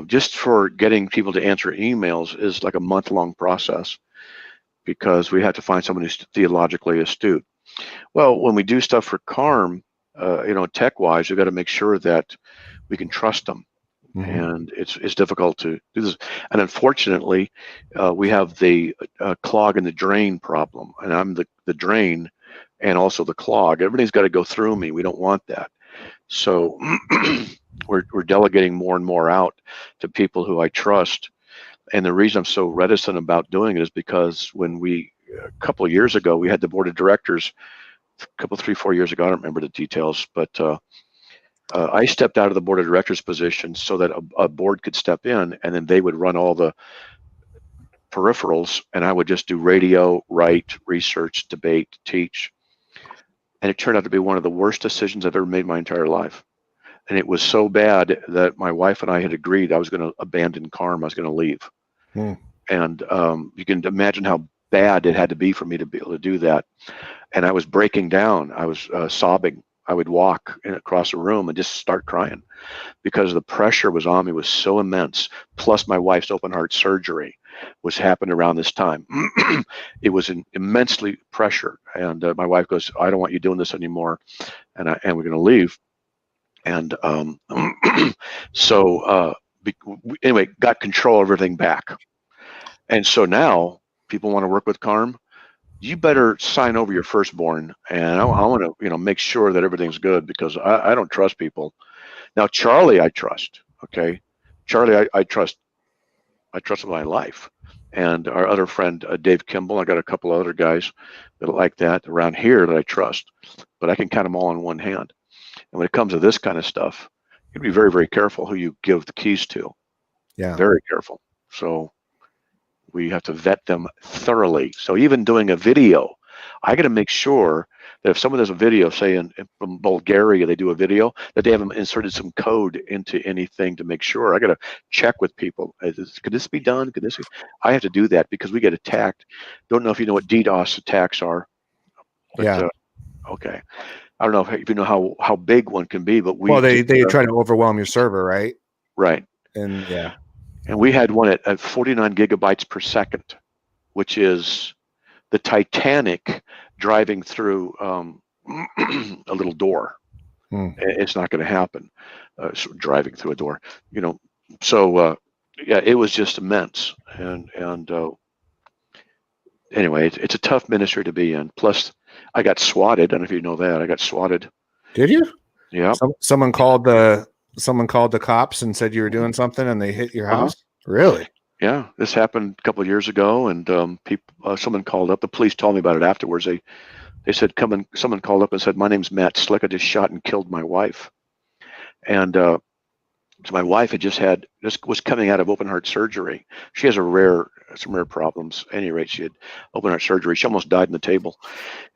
Just for getting people to answer emails is like a month-long process because we have to find someone who's theologically astute. Well, when we do stuff for CARM, tech-wise, we've got to make sure that we can trust them. Mhm. And it's difficult to do this. And unfortunately, we have the clog in the drain problem. And I'm the drain and also the clog. Everything's got to go through me. We don't want that. So we're delegating more and more out to people who I trust. And the reason I'm so reticent about doing it is because when a couple of years ago, we had the board of directors, 3, 4 years ago, I don't remember the details, but I stepped out of the board of directors position so that a board could step in, and then they would run all the peripherals, and I would just do radio, write, research, debate, teach. And it turned out to be one of the worst decisions I've ever made in my entire life. And it was so bad that my wife and I had agreed I was going to abandon CARM. I was going to leave. And you can imagine how bad it had to be for me to be able to do that. And I was breaking down. I was sobbing. I would walk across a room and just start crying because the pressure was on me was so immense. Plus my wife's open heart surgery was happening around this time. It was immensely pressure. And my wife goes, I don't want you doing this anymore. And we're going to leave. And anyway, got control of everything back. And so now people want to work with CARM. You better sign over your firstborn, and I want to, make sure that everything's good because I don't trust people. Now, Charlie, I trust. Okay, Charlie, I trust. I trust with my life. And our other friend, Dave Kimball, I got a couple of other guys that are like that around here that I trust, but I can count them all on one hand. And when it comes to this kind of stuff, you'd be very, very careful who you give the keys to. Yeah, very careful. So we have to vet them thoroughly. So even doing a video, I got to make sure that if someone does a video, say from Bulgaria, they do a video, that they haven't inserted some code into anything to make sure. I got to check with people. Could this be done? Could this be? I have to do that because we get attacked. Don't know if you know what DDoS attacks are. But, okay. I don't know if you know how big one can be, but they try to overwhelm your server, right? Right. And and we had one at 49 gigabytes per second, which is the Titanic driving through a little door. It's not going to happen, driving through a door, So it was just immense, and anyway, it's a tough ministry to be in. Plus, I got swatted. I don't know if you know that. I got swatted. Did you? Yeah. Someone called the cops and said you were doing something, and they hit your house. Really? Yeah, this happened a couple of years ago, and someone called up. The police told me about it afterwards. They said, someone called up and said, my name's Matt Slick. I just shot and killed my wife. And so my wife was coming out of open heart surgery. She has some rare problems. At any rate, she had open heart surgery. She almost died on the table.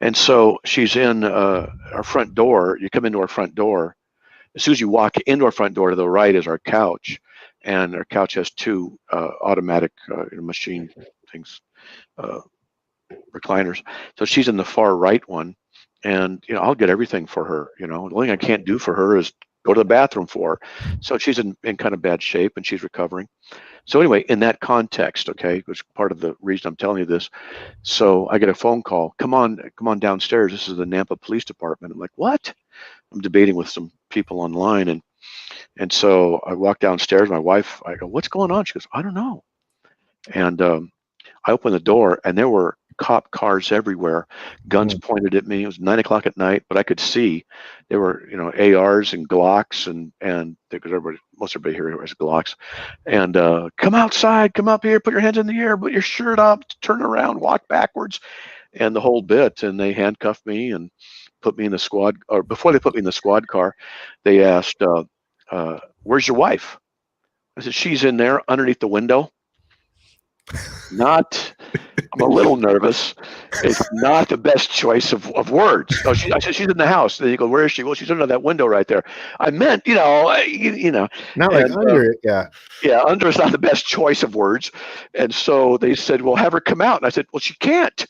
And so she's in our front door. You come into our front door. As soon as you walk into our front door, to the right is our couch. And our couch has two automatic machine things, recliners. So she's in the far right one, and I'll get everything for her. The only thing I can't do for her is go to the bathroom for her. So she's in kind of bad shape, and she's recovering. So anyway, in that context, okay, which is part of the reason I'm telling you this. So I get a phone call. Come on downstairs. This is the Nampa Police Department. I'm like, what? I'm debating with some people online, and so I walk downstairs. My wife, I go, what's going on? She goes, I don't know. And I opened the door, and there were cop cars everywhere, guns pointed at me. It was 9 o'clock at night, but I could see there were, ARs and Glocks, and because most everybody here has Glocks. And come outside, come up here, put your hands in the air, put your shirt up, turn around, walk backwards. and the whole bit. And they handcuffed me and put me in the squad. Or before they put me in the squad car, they asked, "Where's your wife?" I said, "She's in there underneath the window." Not. I'm a little nervous. It's not the best choice of words. Oh, I said, "She's in the house." Then you go, "Where is she?" "Well, she's under that window right there." I meant, Not like and under it. Yeah. yeah, under is not the best choice of words. And so they said, "Well, have her come out." And I said, "Well, she can't."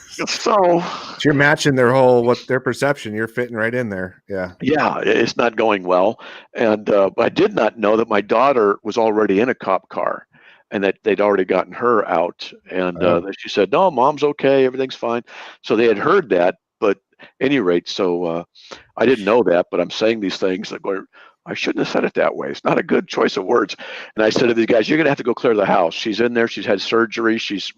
So So you're matching their perception. You're fitting right in there. Yeah. yeah, it's not going well. And I did not know that my daughter was already in a cop car, and that they'd already gotten her out. And Oh. she said, "No, mom's okay, everything's fine." So they had heard that, but at any rate, so I didn't know that. But I'm saying these things like, I shouldn't have said it that way. It's not a good choice of words. And I said to these guys, "You're gonna have to go clear the house. She's in there. She's had surgery. She's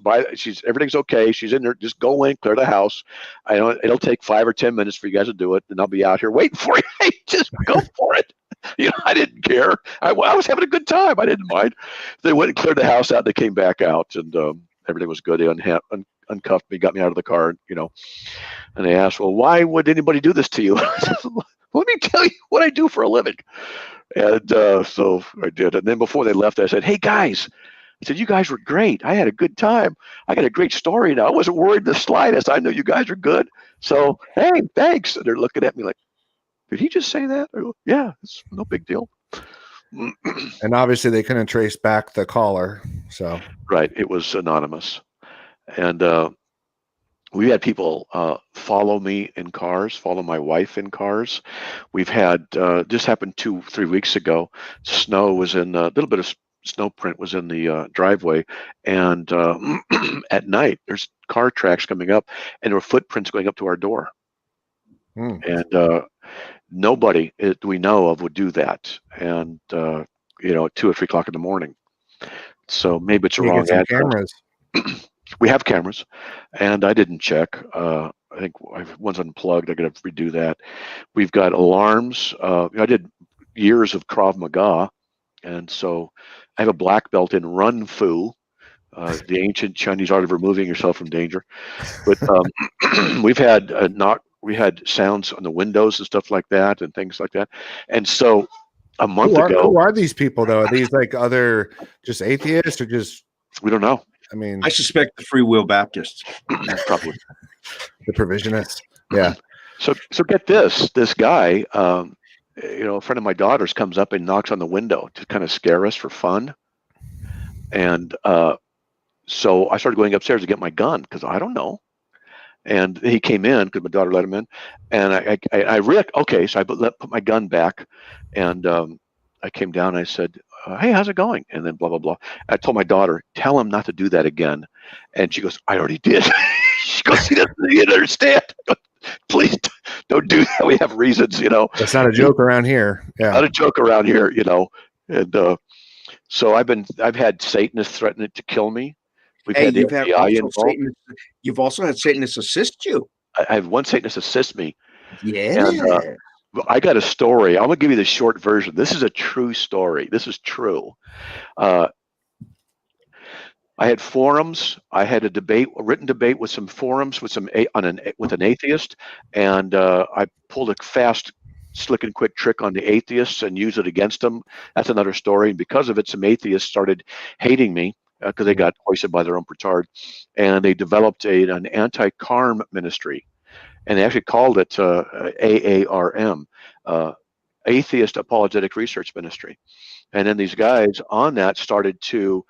everything's okay. She's in there. Just go in, clear the house. I know it'll take 5 or 10 minutes for you guys to do it, and I'll be out here waiting for you. Just go for it." I didn't care. I was having a good time. I didn't mind. They went and cleared the house out. And they came back out, and everything was good. They uncuffed me, got me out of the car. And they asked, "Well, why would anybody do this to you?" I said, "Let me tell you what I do for a living." And so I did. And then before they left, I said, "Hey, guys," I said, "you guys were great. I had a good time. I got a great story now. I wasn't worried the slightest. I know you guys are good. So, hey, thanks." And they're looking at me like, "Did he just say that?" I go, "Yeah, it's no big deal." And obviously they couldn't trace back the caller. So Right. It was anonymous. And we had people follow me in cars, follow my wife in cars. We've had this happened 2-3 weeks ago. Snow was in a little bit of snow print was in the driveway, and at night there's car tracks coming up, and there were footprints going up to our door. And nobody we know of would do that, and at 2 or 3 o'clock in the morning. So maybe it's a you wrong get some address. cameras. We have cameras, and I didn't check. I think one's unplugged. I got to redo that. We've got alarms. I did years of Krav Maga, and so I have a black belt in Run Fu, the ancient Chinese art of removing yourself from danger. But we've had we had sounds on the windows and stuff like that, and things like that. And so a month ago, who are these people though? Are these like other just atheists or just? We don't know. I mean, I suspect the Free Will Baptists. Probably the provisionists. Yeah. So get this. This guy, a friend of my daughter's comes up and knocks on the window to kind of scare us for fun. And so I started going upstairs to get my gun because I don't know. And he came in because my daughter let him in. And okay, so I put my gun back, and I came down and I said, "Hey, how's it going?" And then blah, blah, blah. I told my daughter, "Tell him not to do that again." And she goes, "I already did." She goes, "He doesn't understand." Please don't do that. We have reasons, That's not a joke around here. Yeah. Not a joke around here, And so I've had Satanists threatening to kill me. We've had the FBI involved. You've also had Satanists assist you. I have one Satanist assist me. Yeah. And I got a story. I'm gonna give you the short version. This is a true story. This is true. I had forums. I had a written debate with some forums with an atheist, and I pulled a fast, slick and quick trick on the atheists and used it against them. That's another story. And because of it, some atheists started hating me because they got hoisted by their own petard, and they developed an anti-carm ministry, and they actually called it AARM, Atheist Apologetic Research Ministry. And then these guys on that started to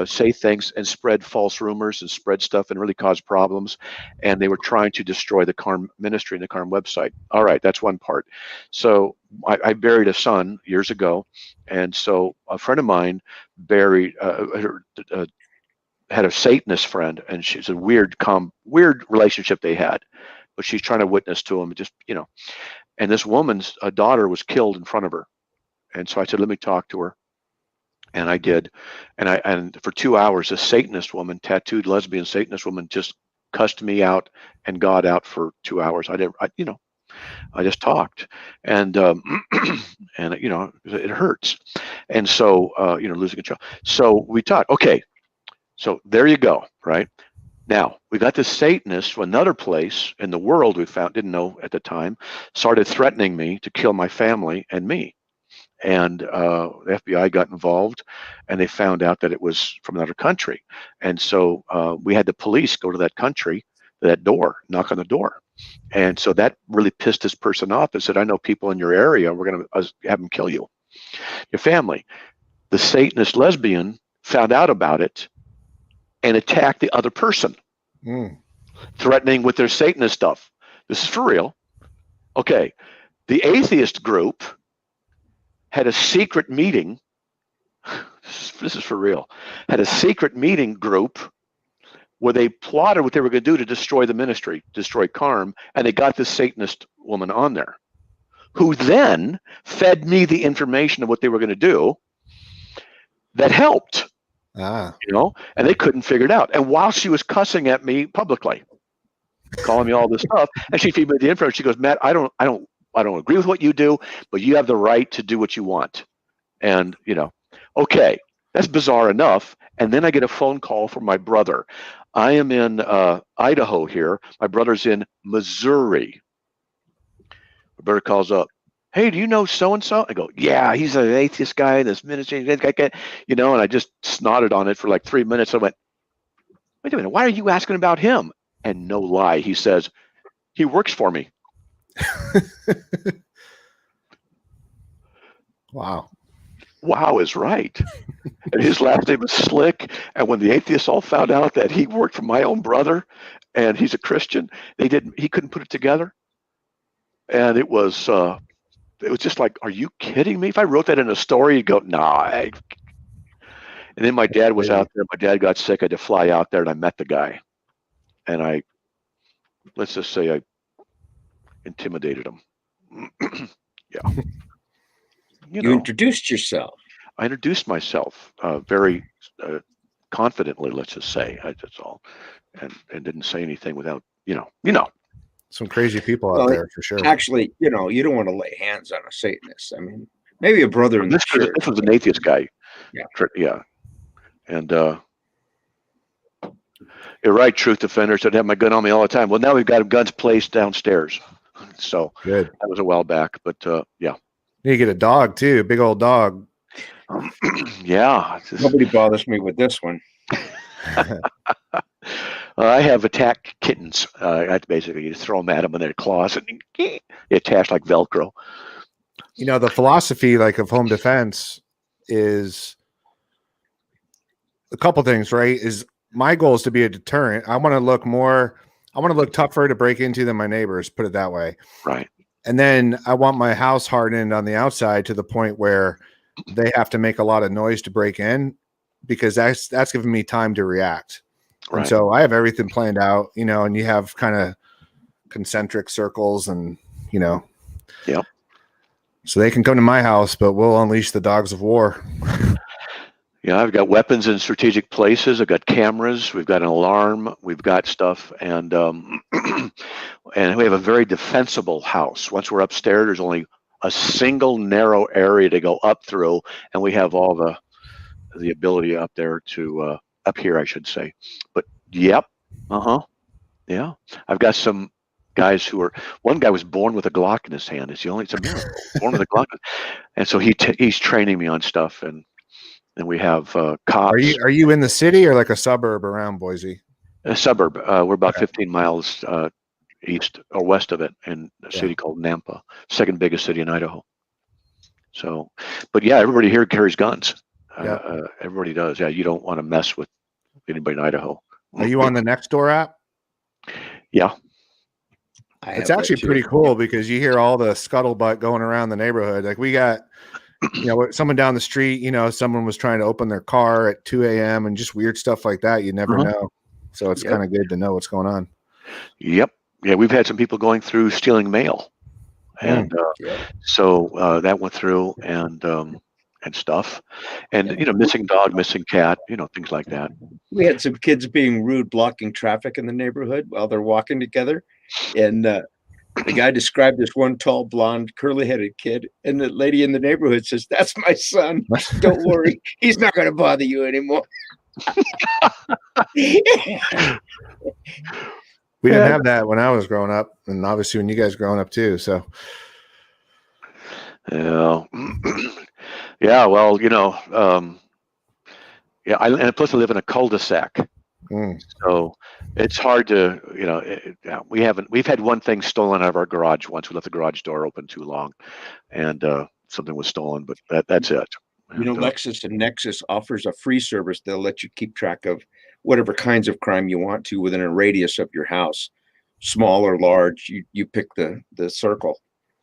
say things and spread false rumors and spread stuff and really cause problems. And they were trying to destroy the Carm ministry and the Carm website. All right, that's one part. So I buried a son years ago. And so a friend of mine had a Satanist friend, and she's a weird relationship they had. But she's trying to witness to him, and this woman's daughter was killed in front of her. And so I said, "Let me talk to her." And I did. And for 2 hours, a Satanist woman, tattooed lesbian Satanist woman, just cussed me out and God out for 2 hours. I just talked, and and it hurts. And so losing a child. So we talked. Okay, so there you go. Right Now, we got this Satanist from another place in the world we found, didn't know at the time, started threatening me to kill my family and me. And the FBI got involved, and they found out that it was from another country. And so we had the police go to that country, to that door, knock on the door. And so that really pissed this person off and said, I know people in your area. We're going to have them kill you, your family. The Satanist lesbian found out about it and attacked the other person, threatening with their Satanist stuff. This is for real. Okay. The atheist group had a secret meeting. This is for real. Had a secret meeting group where they plotted what they were going to do to destroy the ministry, destroy Carm, and they got this Satanist woman on there, who then fed me the information of what they were going to do that helped. And they couldn't figure it out. And while she was cussing at me publicly, calling me all this stuff, and she fed me the info, she goes, Matt, I don't agree with what you do, but you have the right to do what you want. And okay, that's bizarre enough. And then I get a phone call from my brother. I am in Idaho here. My brother's in Missouri. My brother calls up. Hey, do you know so-and-so? I go, yeah, he's an atheist guy in this ministry, and I just snotted on it for like 3 minutes. I went, wait a minute, why are you asking about him? And no lie, he says, he works for me. Wow is right. And his last name is Slick. And when the atheists all found out that he worked for my own brother and he's a Christian, he couldn't put it together. And it was just like, are you kidding me? If I wrote that in a story, you'd go, nah. And then my dad was out there. My dad got sick. I had to fly out there, and I met the guy. And let's just say I intimidated him. Yeah. You introduced yourself. I introduced myself very confidently, let's just say. That's all. And didn't say anything without, Some crazy people out there for sure. Actually, you don't want to lay hands on a Satanist. I mean, maybe a brother in the church. This was an atheist guy. Yeah. Yeah. And you're right, Truth Defenders. I'd have my gun on me all the time. Well, now we've got guns placed downstairs. So good. That was a while back, but yeah. You get a dog too, a big old dog. Yeah. Nobody bothers me with this one. I have attack kittens. I basically you just throw them at them in their claws and they attach like Velcro. The philosophy of home defense is a couple things, right? Is my goal is to be a deterrent. I want to look tougher to break into than my neighbors, put it that way. Right. And then I want my house hardened on the outside to the point where they have to make a lot of noise to break in, because that's giving me time to react. Right. And so I have everything planned out, and you have kind of concentric circles and, Yep. So they can come to my house, but we'll unleash the dogs of war. Yeah, I've got weapons in strategic places. I've got cameras. We've got an alarm. We've got stuff, and and we have a very defensible house. Once we're upstairs, there's only a single narrow area to go up through, and we have all the ability up there to up here, I should say. But yep, yeah. I've got some guys one guy was born with a Glock in his hand. It's a miracle. Born with a Glock, and so he's training me on stuff and. And we have cops. Are you in the city or like a suburb around Boise? A suburb. We're about 15 miles east or west of it in a city called Nampa, second biggest city in Idaho. So, but yeah, everybody here carries guns. Everybody does. Yeah, you don't want to mess with anybody in Idaho. Are you on the Nextdoor app? Yeah. It's actually pretty cool because you hear all the scuttlebutt going around the neighborhood. Like we got someone down the street, someone was trying to open their car at 2 a.m. and just weird stuff like that. You never know. So it's kind of good to know what's going on. Yep. Yeah. We've had some people going through stealing mail. And so that went through and stuff. And, missing dog, missing cat, things like that. We had some kids being rude, blocking traffic in the neighborhood while they're walking together. And, the guy described this one tall, blonde, curly-headed kid, and the lady in the neighborhood says, "That's my son. Don't worry, he's not going to bother you anymore." We didn't have that when I was growing up, and obviously when you guys growing up too. So Yeah. Yeah. Well, yeah. And plus I live in a cul-de-sac. So it's hard to, yeah, we've had one thing stolen out of our garage once. We left the garage door open too long, and something was stolen, but that's it. You know, And, Lexus and Nexus offers a free service. They'll let you keep track of whatever kinds of crime you want to within a radius of your house, small or large. You pick the circle,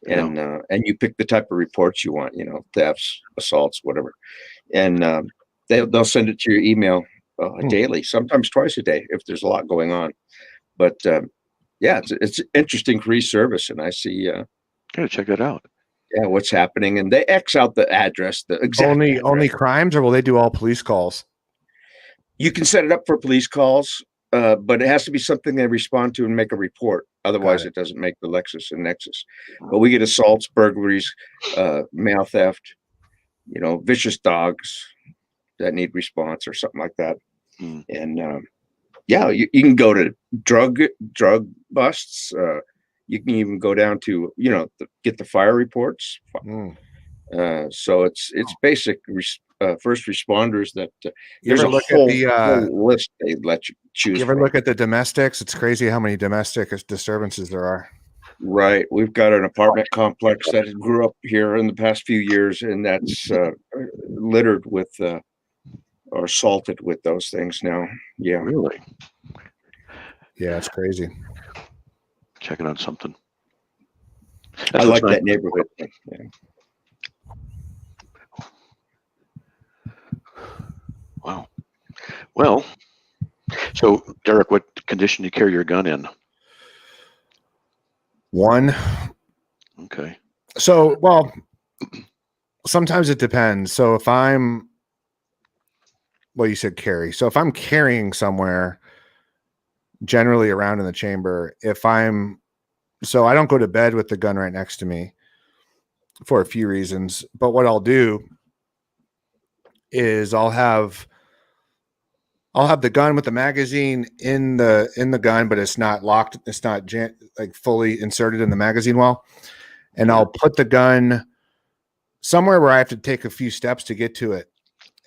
and you pick the type of reports you want. Thefts, assaults, whatever, and they'll send it to your email daily, sometimes twice a day if there's a lot going on. But yeah, it's an interesting free service, and I see. Gotta check that out. Yeah, what's happening, and they X out the address, the exact only crimes, or will they do all police calls? You can set it up for police calls, but it has to be something they respond to and make a report. Otherwise, it doesn't make the Lexus and Nexus. But we get assaults, burglaries, mail theft, vicious dogs that need response or something like that. And yeah, you can go to drug busts. You can even go down to get the fire reports. So it's basic first responders that there's a whole list they let you choose. You ever from. look at the domestics? It's crazy how many domestic disturbances there are. Right. We've got an apartment complex that grew up here in the past few years, and that's littered with or assaulted with those things now. Yeah. Really? Yeah, it's crazy. Checking on something. I like that neighborhood. Yeah. Wow. Well, so Derek, what condition do you carry your gun in? 1. Okay. So, well, sometimes it depends. So if I'm, well, you said carry. So if I'm carrying somewhere, generally around in the chamber, so I don't go to bed with the gun right next to me for a few reasons. But what I'll do is I'll have the gun with the magazine in the gun, but it's not locked. It's not like fully inserted in the magazine well. And I'll put the gun somewhere where I have to take a few steps to get to it.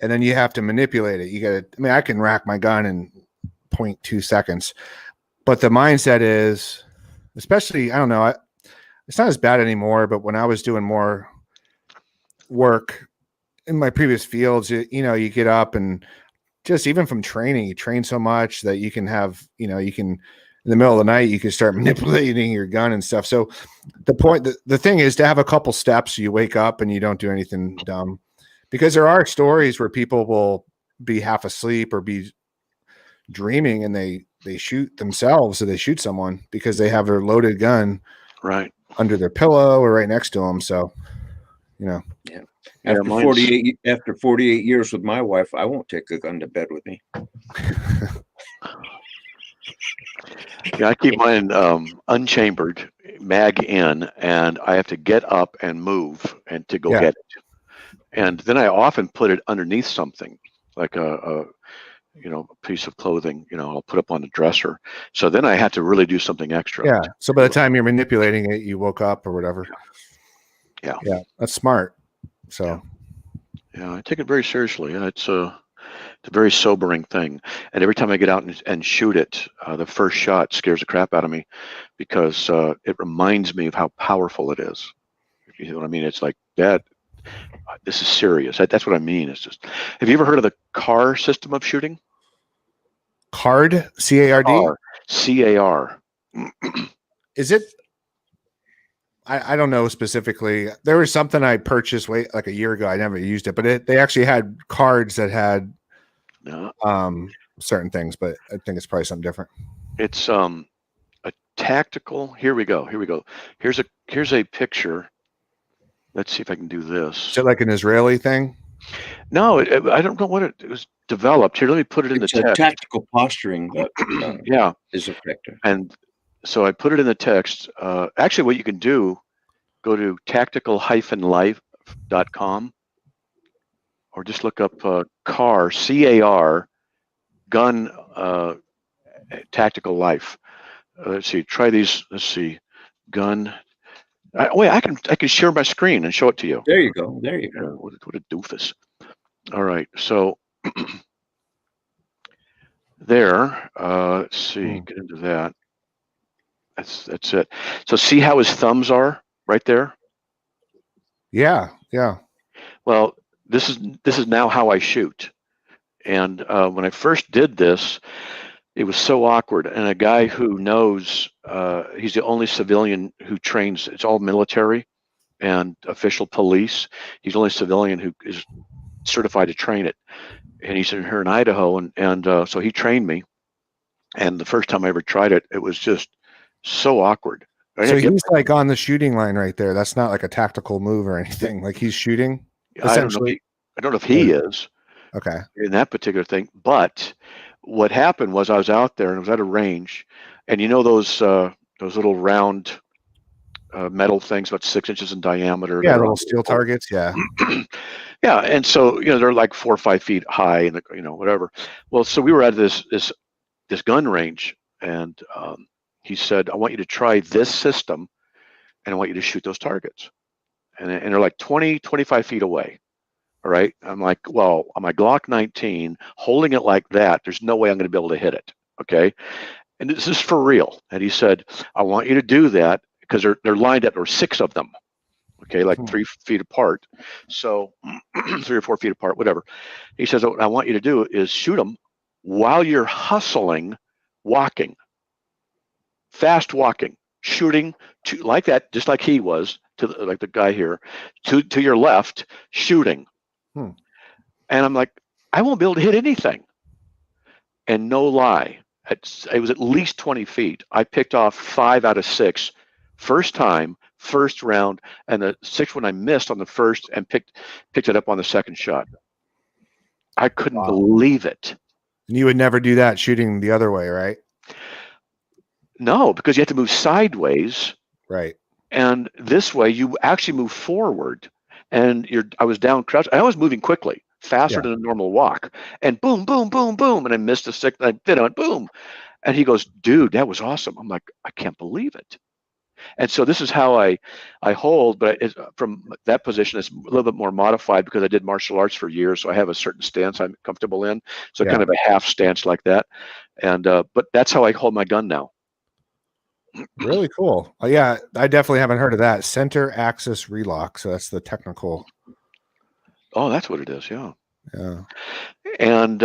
And then you have to manipulate it. I can rack my gun in 0.2 seconds, but the mindset is, especially, I don't know, it's not as bad anymore, but when I was doing more work in my previous fields, you get up and just even from training, you train so much that you can have, you can, in the middle of the night, you can start manipulating your gun and stuff. So the thing is to have a couple steps, so you wake up and you don't do anything dumb, because there are stories where people will be half asleep or be dreaming and they shoot themselves, or they shoot someone because they have their loaded gun right under their pillow or right next to them. So, yeah. After 48 years with my wife, I won't take a gun to bed with me. Yeah, I keep mine unchambered, mag in, and I have to get up and move and to go get it. And then I often put it underneath something like a piece of clothing, I'll put up on the dresser. So then I have to really do something extra. Yeah. So by the time you're manipulating it, you woke up or whatever. Yeah. Yeah. That's smart. So. Yeah, I take it very seriously. It's a very sobering thing. And every time I get out and shoot it, the first shot scares the crap out of me, because it reminds me of how powerful it is. You know what I mean? It's like that. This is serious. That's what I mean. It's just. Have you ever heard of the CAR system of shooting? CARD, C-A-R-D? C-A-R. Is it? I don't know specifically. There was something I purchased like a year ago. I never used it, but they actually had cards that had certain things, but I think it's probably something different. It's a tactical. Here we go. Here's a picture. Let's see if I can do this. Is it like an Israeli thing? No, I don't know what it was developed. Here, let me put it in the text. Tactical posturing that is effective. And so I put it in the text. Actually, what you can do, go to tactical-life.com, or just look up CAR, C-A-R, gun tactical life. Let's see. Try these. Let's see. Gun. Wait, I can share my screen and show it to you. There you go. There you go. What a doofus. All right. So there. Let's see. Get into that. That's it. So see how his thumbs are right there. Yeah. Yeah. Well, this is now how I shoot. And when I first did this, it was so awkward. And a guy who knows, he's the only civilian who trains. It's all military and official police. He's the only civilian who is certified to train it. And he's here in Idaho, and so he trained me. And the first time I ever tried it, it was just so awkward. So he's like on the shooting line right there. That's not like a tactical move or anything. Like he's shooting. Essentially, I don't know if he is. Okay. In that particular thing, but what happened was I was out there and I was at a range, and you know those little round metal things about 6 inches in diameter. Yeah, little steel targets. Yeah. Yeah, and so they're like 4 or 5 feet high, and whatever. Well, so we were at this gun range, and he said, I want you to try this system, and I want you to shoot those targets. And they're like 20, 25 feet away. All right. I'm like, well, on my Glock 19, holding it like that, there's no way I'm going to be able to hit it. Okay. And this is for real. And he said, I want you to do that because they're lined up. There were 6 of them. Okay. Like 3 feet apart. So 3 or 4 feet apart, whatever. He says, what I want you to do is shoot them while you're hustling, walking. Fast walking, shooting to like that, just like he was, like the guy here, to your left, shooting. And I'm like, I won't be able to hit anything. And no lie, it was at least 20 feet. I picked off 5 out of 6, first time, first round, and the 6th one I missed on the first and picked it up on the second shot. I couldn't believe it. And you would never do that shooting the other way, right? No, because you have to move sideways. Right. And this way you actually move forward. And I was down crouched. I was moving quickly, faster than a normal walk. And boom, boom, boom, boom. And I missed a 6th. I did it, boom. And he goes, dude, that was awesome. I'm like, I can't believe it. And so this is how I hold, but from that position, it's a little bit more modified because I did martial arts for years. So I have a certain stance I'm comfortable in. So kind of a half stance like that. And but that's how I hold my gun now. Really cool. Yeah, I definitely haven't heard of that. Center axis relock. So that's the technical. Oh, that's what it is. Yeah. Yeah. And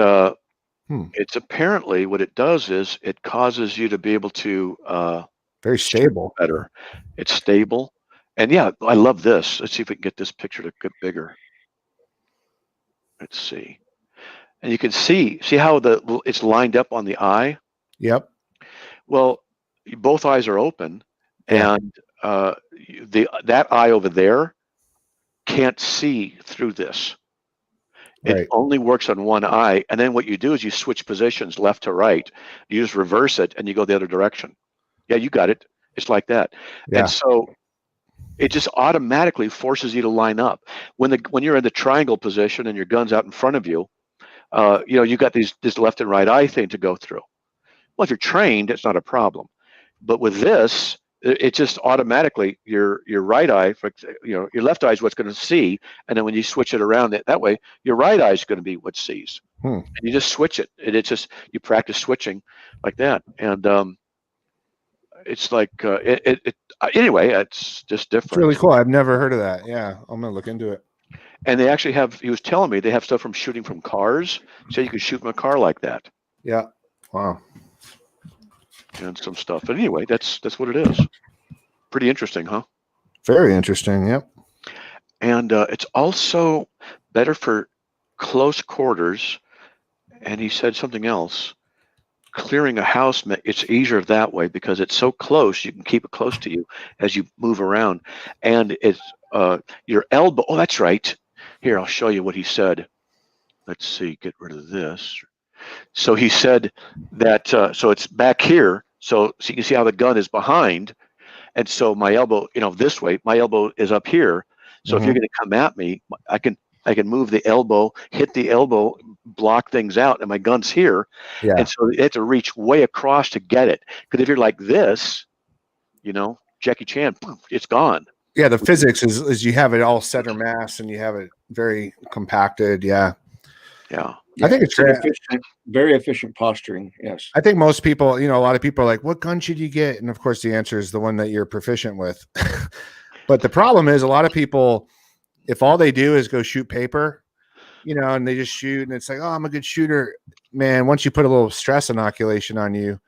it's apparently what it does is it causes you to be able to very stable. Better. It's stable. And yeah, I love this. Let's see if we can get this picture to get bigger. Let's see. And you can see how it's lined up on the eye. Yep. Well, both eyes are open, and that eye over there can't see through this. It only works on one eye, and then what you do is you switch positions left to right. You just reverse it, and you go the other direction. Yeah, you got it. It's like that. Yeah. And so it just automatically forces you to line up. When you're in the triangle position and your gun's out in front of you, you got this left and right eye thing to go through. Well, if you're trained, it's not a problem. But with this, it just automatically your right eye, your left eye is what's going to see, and then when you switch it around that way, your right eye is going to be what sees. And you just switch it, and it's just you practice switching like that, and it's like anyway, it's just different. It's really cool. I've never heard of that. Yeah, I'm gonna look into it. And they actually have. He was telling me they have stuff from shooting from cars, so you can shoot from a car like that. Yeah. Wow. And some stuff. But anyway, that's what it is. Pretty interesting, huh? Very interesting. Yep. And it's also better for close quarters. And he said something else. Clearing a house, it's easier that way because it's so close. You can keep it close to you as you move around. And it's your elbow. Oh, that's right. Here, I'll show you what he said. Let's see. Get rid of this. So he said that, so it's back here. So you can see how the gun is behind. And so my elbow, this way, my elbow is up here. So if you're going to come at me, I can I can move the elbow, hit the elbow, block things out, and my gun's here. Yeah. And so you have to reach way across to get it. Because if you're like this, Jackie Chan, poof, it's gone. Yeah, the physics is you have it all center mass and you have it very compacted. Yeah. Yeah. I think it's great. Very efficient posturing. Yes. I think most people, a lot of people are like, what gun should you get? And of course, the answer is the one that you're proficient with. But the problem is a lot of people, if all they do is go shoot paper, and they just shoot and it's like, oh, I'm a good shooter. Man, once you put a little stress inoculation on you,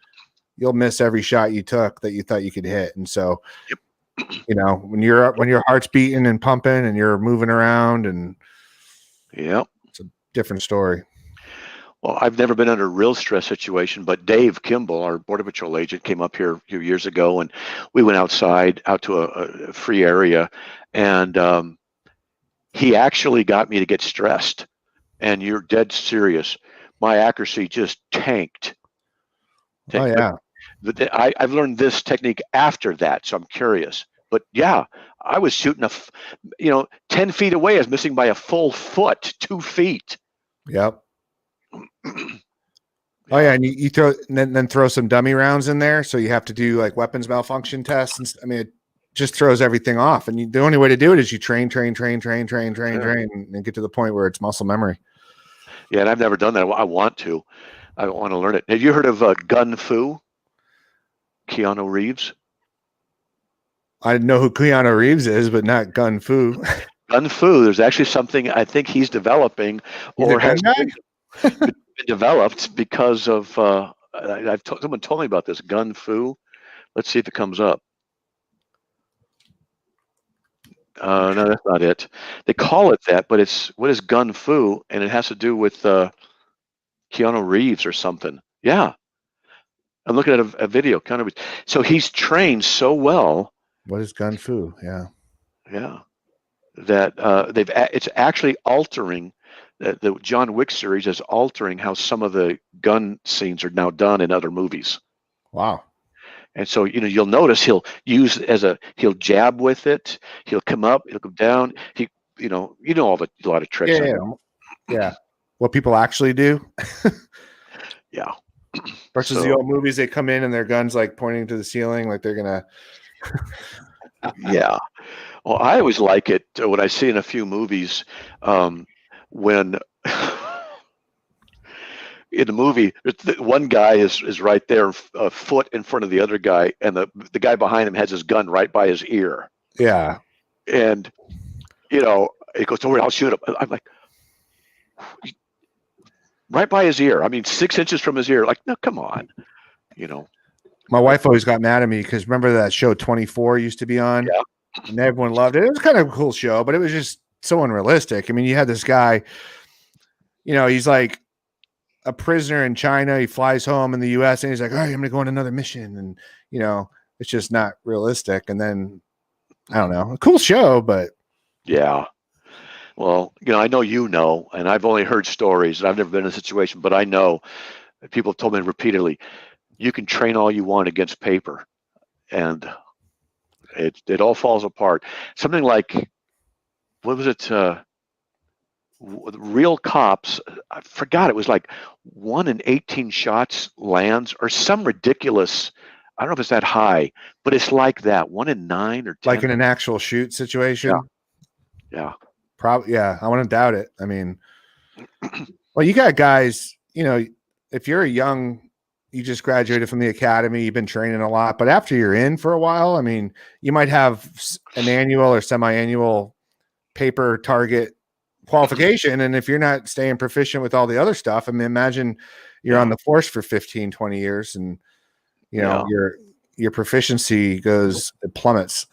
you'll miss every shot you took that you thought you could hit. And so, when your heart's beating and pumping and you're moving around, and it's a different story. Well, I've never been under a real stress situation, but Dave Kimball, our Border Patrol agent, came up here a few years ago, and we went out to a free area, and he actually got me to get stressed. And you're dead serious. My accuracy just tanked. Oh, yeah. I've learned this technique after that, so I'm curious. But yeah, I was shooting 10 feet away. I was missing by a full foot, 2 feet. Yep. Oh yeah, and you throw then throw some dummy rounds in there, so you have to do like weapons malfunction tests. And it just throws everything off. And the only way to do it is you train, and get to the point where it's muscle memory. Yeah, and I've never done that. I want to learn it. Have you heard of Gun Fu? Keanu Reeves. I know who Keanu Reeves is, but not Gun Fu. Gun Fu. There's actually something I think he's developing, or has been developed because of. Someone told me about this Gun Fu. Let's see if it comes up. No, that's not it. They call it that, but what is Gun Fu, and it has to do with Keanu Reeves or something. Yeah, I'm looking at a video. So he's trained so well. What is Gun Fu? Yeah. That it's actually altering. The John Wick series is altering how some of the gun scenes are now done in other movies. Wow. And so, you'll notice he'll jab with it. He'll come up, he'll come down. A lot of tricks. Yeah. What people actually do. Yeah. Versus the old movies, they come in and their guns like pointing to the ceiling, like they're gonna. Yeah. Well, I always like it when I see in a few movies when. In the movie, one guy is right there, a foot in front of the other guy, and the guy behind him has his gun right by his ear. Yeah. And, it goes, "Don't I'll shoot him." I'm like, right by his ear. I mean, 6 inches from his ear. Like, no, come on. My wife always got mad at me because remember that show 24 used to be on? Yeah. And everyone loved it. It was kind of a cool show, but it was just so unrealistic. I mean, you had this guy, he's like a prisoner in China. He flies home in the US and he's like, "All right, I'm going to go on another mission." And, it's just not realistic. And then, I don't know, a cool show, but. Yeah. Well, I know and I've only heard stories and I've never been in a situation, but I know people have told me repeatedly, you can train all you want against paper and it all falls apart. Something like, what was it? Real cops, I forgot, it was like 1 in 18 shots lands or some ridiculous, I don't know if it's that high, but it's like that 1 in 9 or 10. Like in an actual shoot situation. Yeah. Probably. Yeah. I want to doubt it. I mean, well, you got guys, if you're you just graduated from the academy, you've been training a lot, but after you're in for a while, I mean, you might have an annual or semi-annual paper target qualification. And if you're not staying proficient with all the other stuff, I mean, imagine you're on the force for 15, 20 years and, your proficiency it plummets.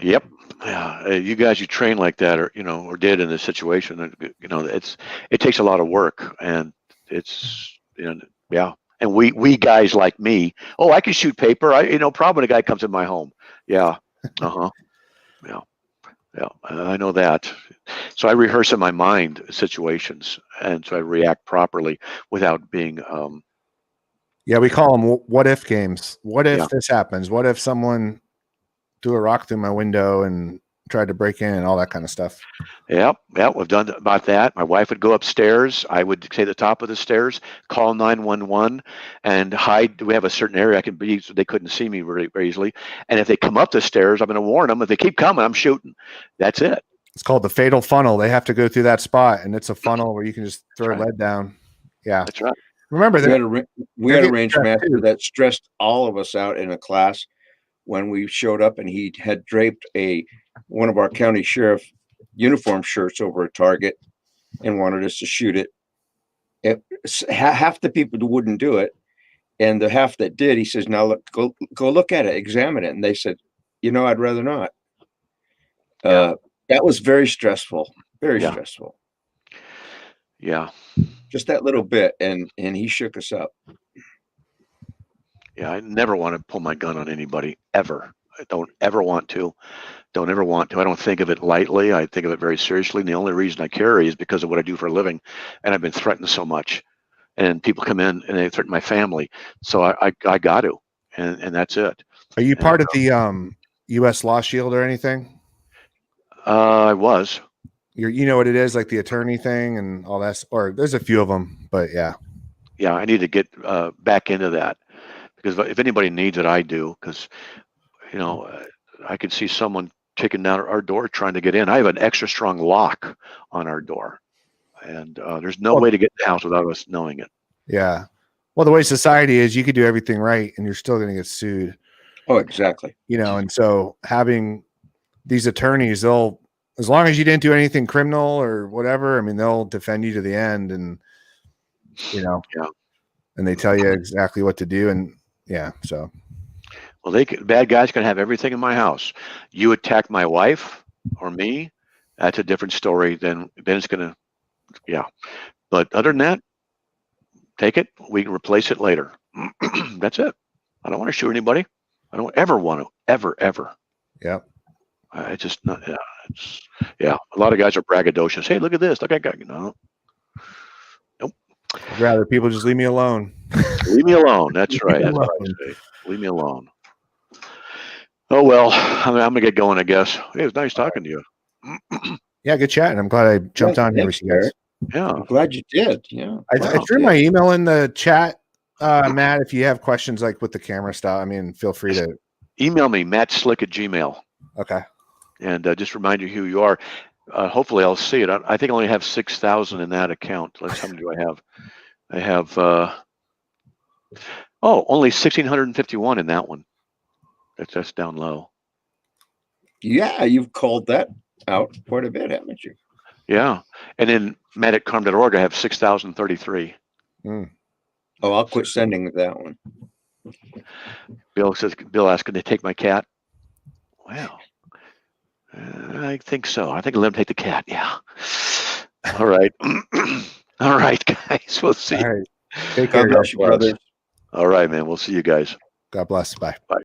Yep. Yeah. You guys, you train like that or did in this situation, it takes a lot of work and it's, yeah. And we guys like me, I can shoot paper. No problem when a guy comes in my home. Yeah. Uh-huh. Yeah. Yeah. I know that. So I rehearse in my mind situations and so I react properly without being, yeah, we call them what if games. What if this happens? What if someone threw a rock through my window and tried to break in and all that kind of stuff. Yep, we've done about that. My wife would go upstairs. I would stay at the top of the stairs, call 911, and hide. We have a certain area I can be so they couldn't see me very, very easily. And if they come up the stairs, I'm going to warn them. If they keep coming, I'm shooting. That's it. It's called the fatal funnel. They have to go through that spot, and it's a funnel where you can just throw lead down. Yeah, that's right. Remember that we had a range master that stressed all of us out in a class when we showed up, and he had draped one of our county sheriff uniform shirts over a target and wanted us to shoot it. Half the people wouldn't do it, and the half that did, he says, "Now look, go look at it, examine it." And they said, "I'd rather not." That was very stressful, very stressful. Yeah, just that little bit, and he shook us up. Yeah, I never want to pull my gun on anybody ever. I don't ever want to. Don't ever want to. I don't think of it lightly. I think of it very seriously. And the only reason I carry is because of what I do for a living. And I've been threatened so much. And people come in and they threaten my family. So I got to. And that's it. Are you part of the U.S. Law Shield or anything? I was. You know what it is, like the attorney thing and all that? Or there's a few of them, but yeah. Yeah, I need to get back into that. Because if anybody needs it, I do. Because, I could see someone kicking down our door trying to get in. I have an extra strong lock on our door. And there's no way to get in the house without us knowing it. Yeah. Well, the way society is, you could do everything right and you're still going to get sued. Oh, exactly. And so having these attorneys, as long as you didn't do anything criminal or whatever, I mean, they'll defend you to the end and, and they tell you exactly what to do. And so. Well, bad guys can have everything in my house. You attack my wife or me, that's a different story. Then it's going to, But other than that, take it. We can replace it later. That's it. I don't want to shoot anybody. I don't ever want to, ever. Yeah. I just not. A lot of guys are braggadocious. Hey, look at this. Look, I got Nope. I'd rather people just leave me alone. Leave me alone. That's right. That's what I say. Leave me alone. Oh well, I'm gonna get going, I guess. Hey, it was nice talking to you. Yeah, good chat. I'm glad I jumped on here with you guys. Yeah, I'm glad you did. Yeah, I threw my email in the chat, Matt. If you have questions like with the camera stuff, I mean, feel free to email me, mattslick@gmail. Okay. And just remind you who you are. Hopefully, I'll see it. I think I only have 6,000 in that account. How many do I have? I have only 1,651 in that one. That's down low. Yeah, you've called that out quite a bit, haven't you? Yeah, and then matt@carm.org, I have 6,033. Oh, I'll quit sending that one. Bill asked, "Can they take my cat?" Wow. I think so. I think I'll let him take the cat. Yeah. All right. All right, guys. We'll see. All right. Take care, brother. All right, man. We'll see you guys. God bless. Bye. Bye.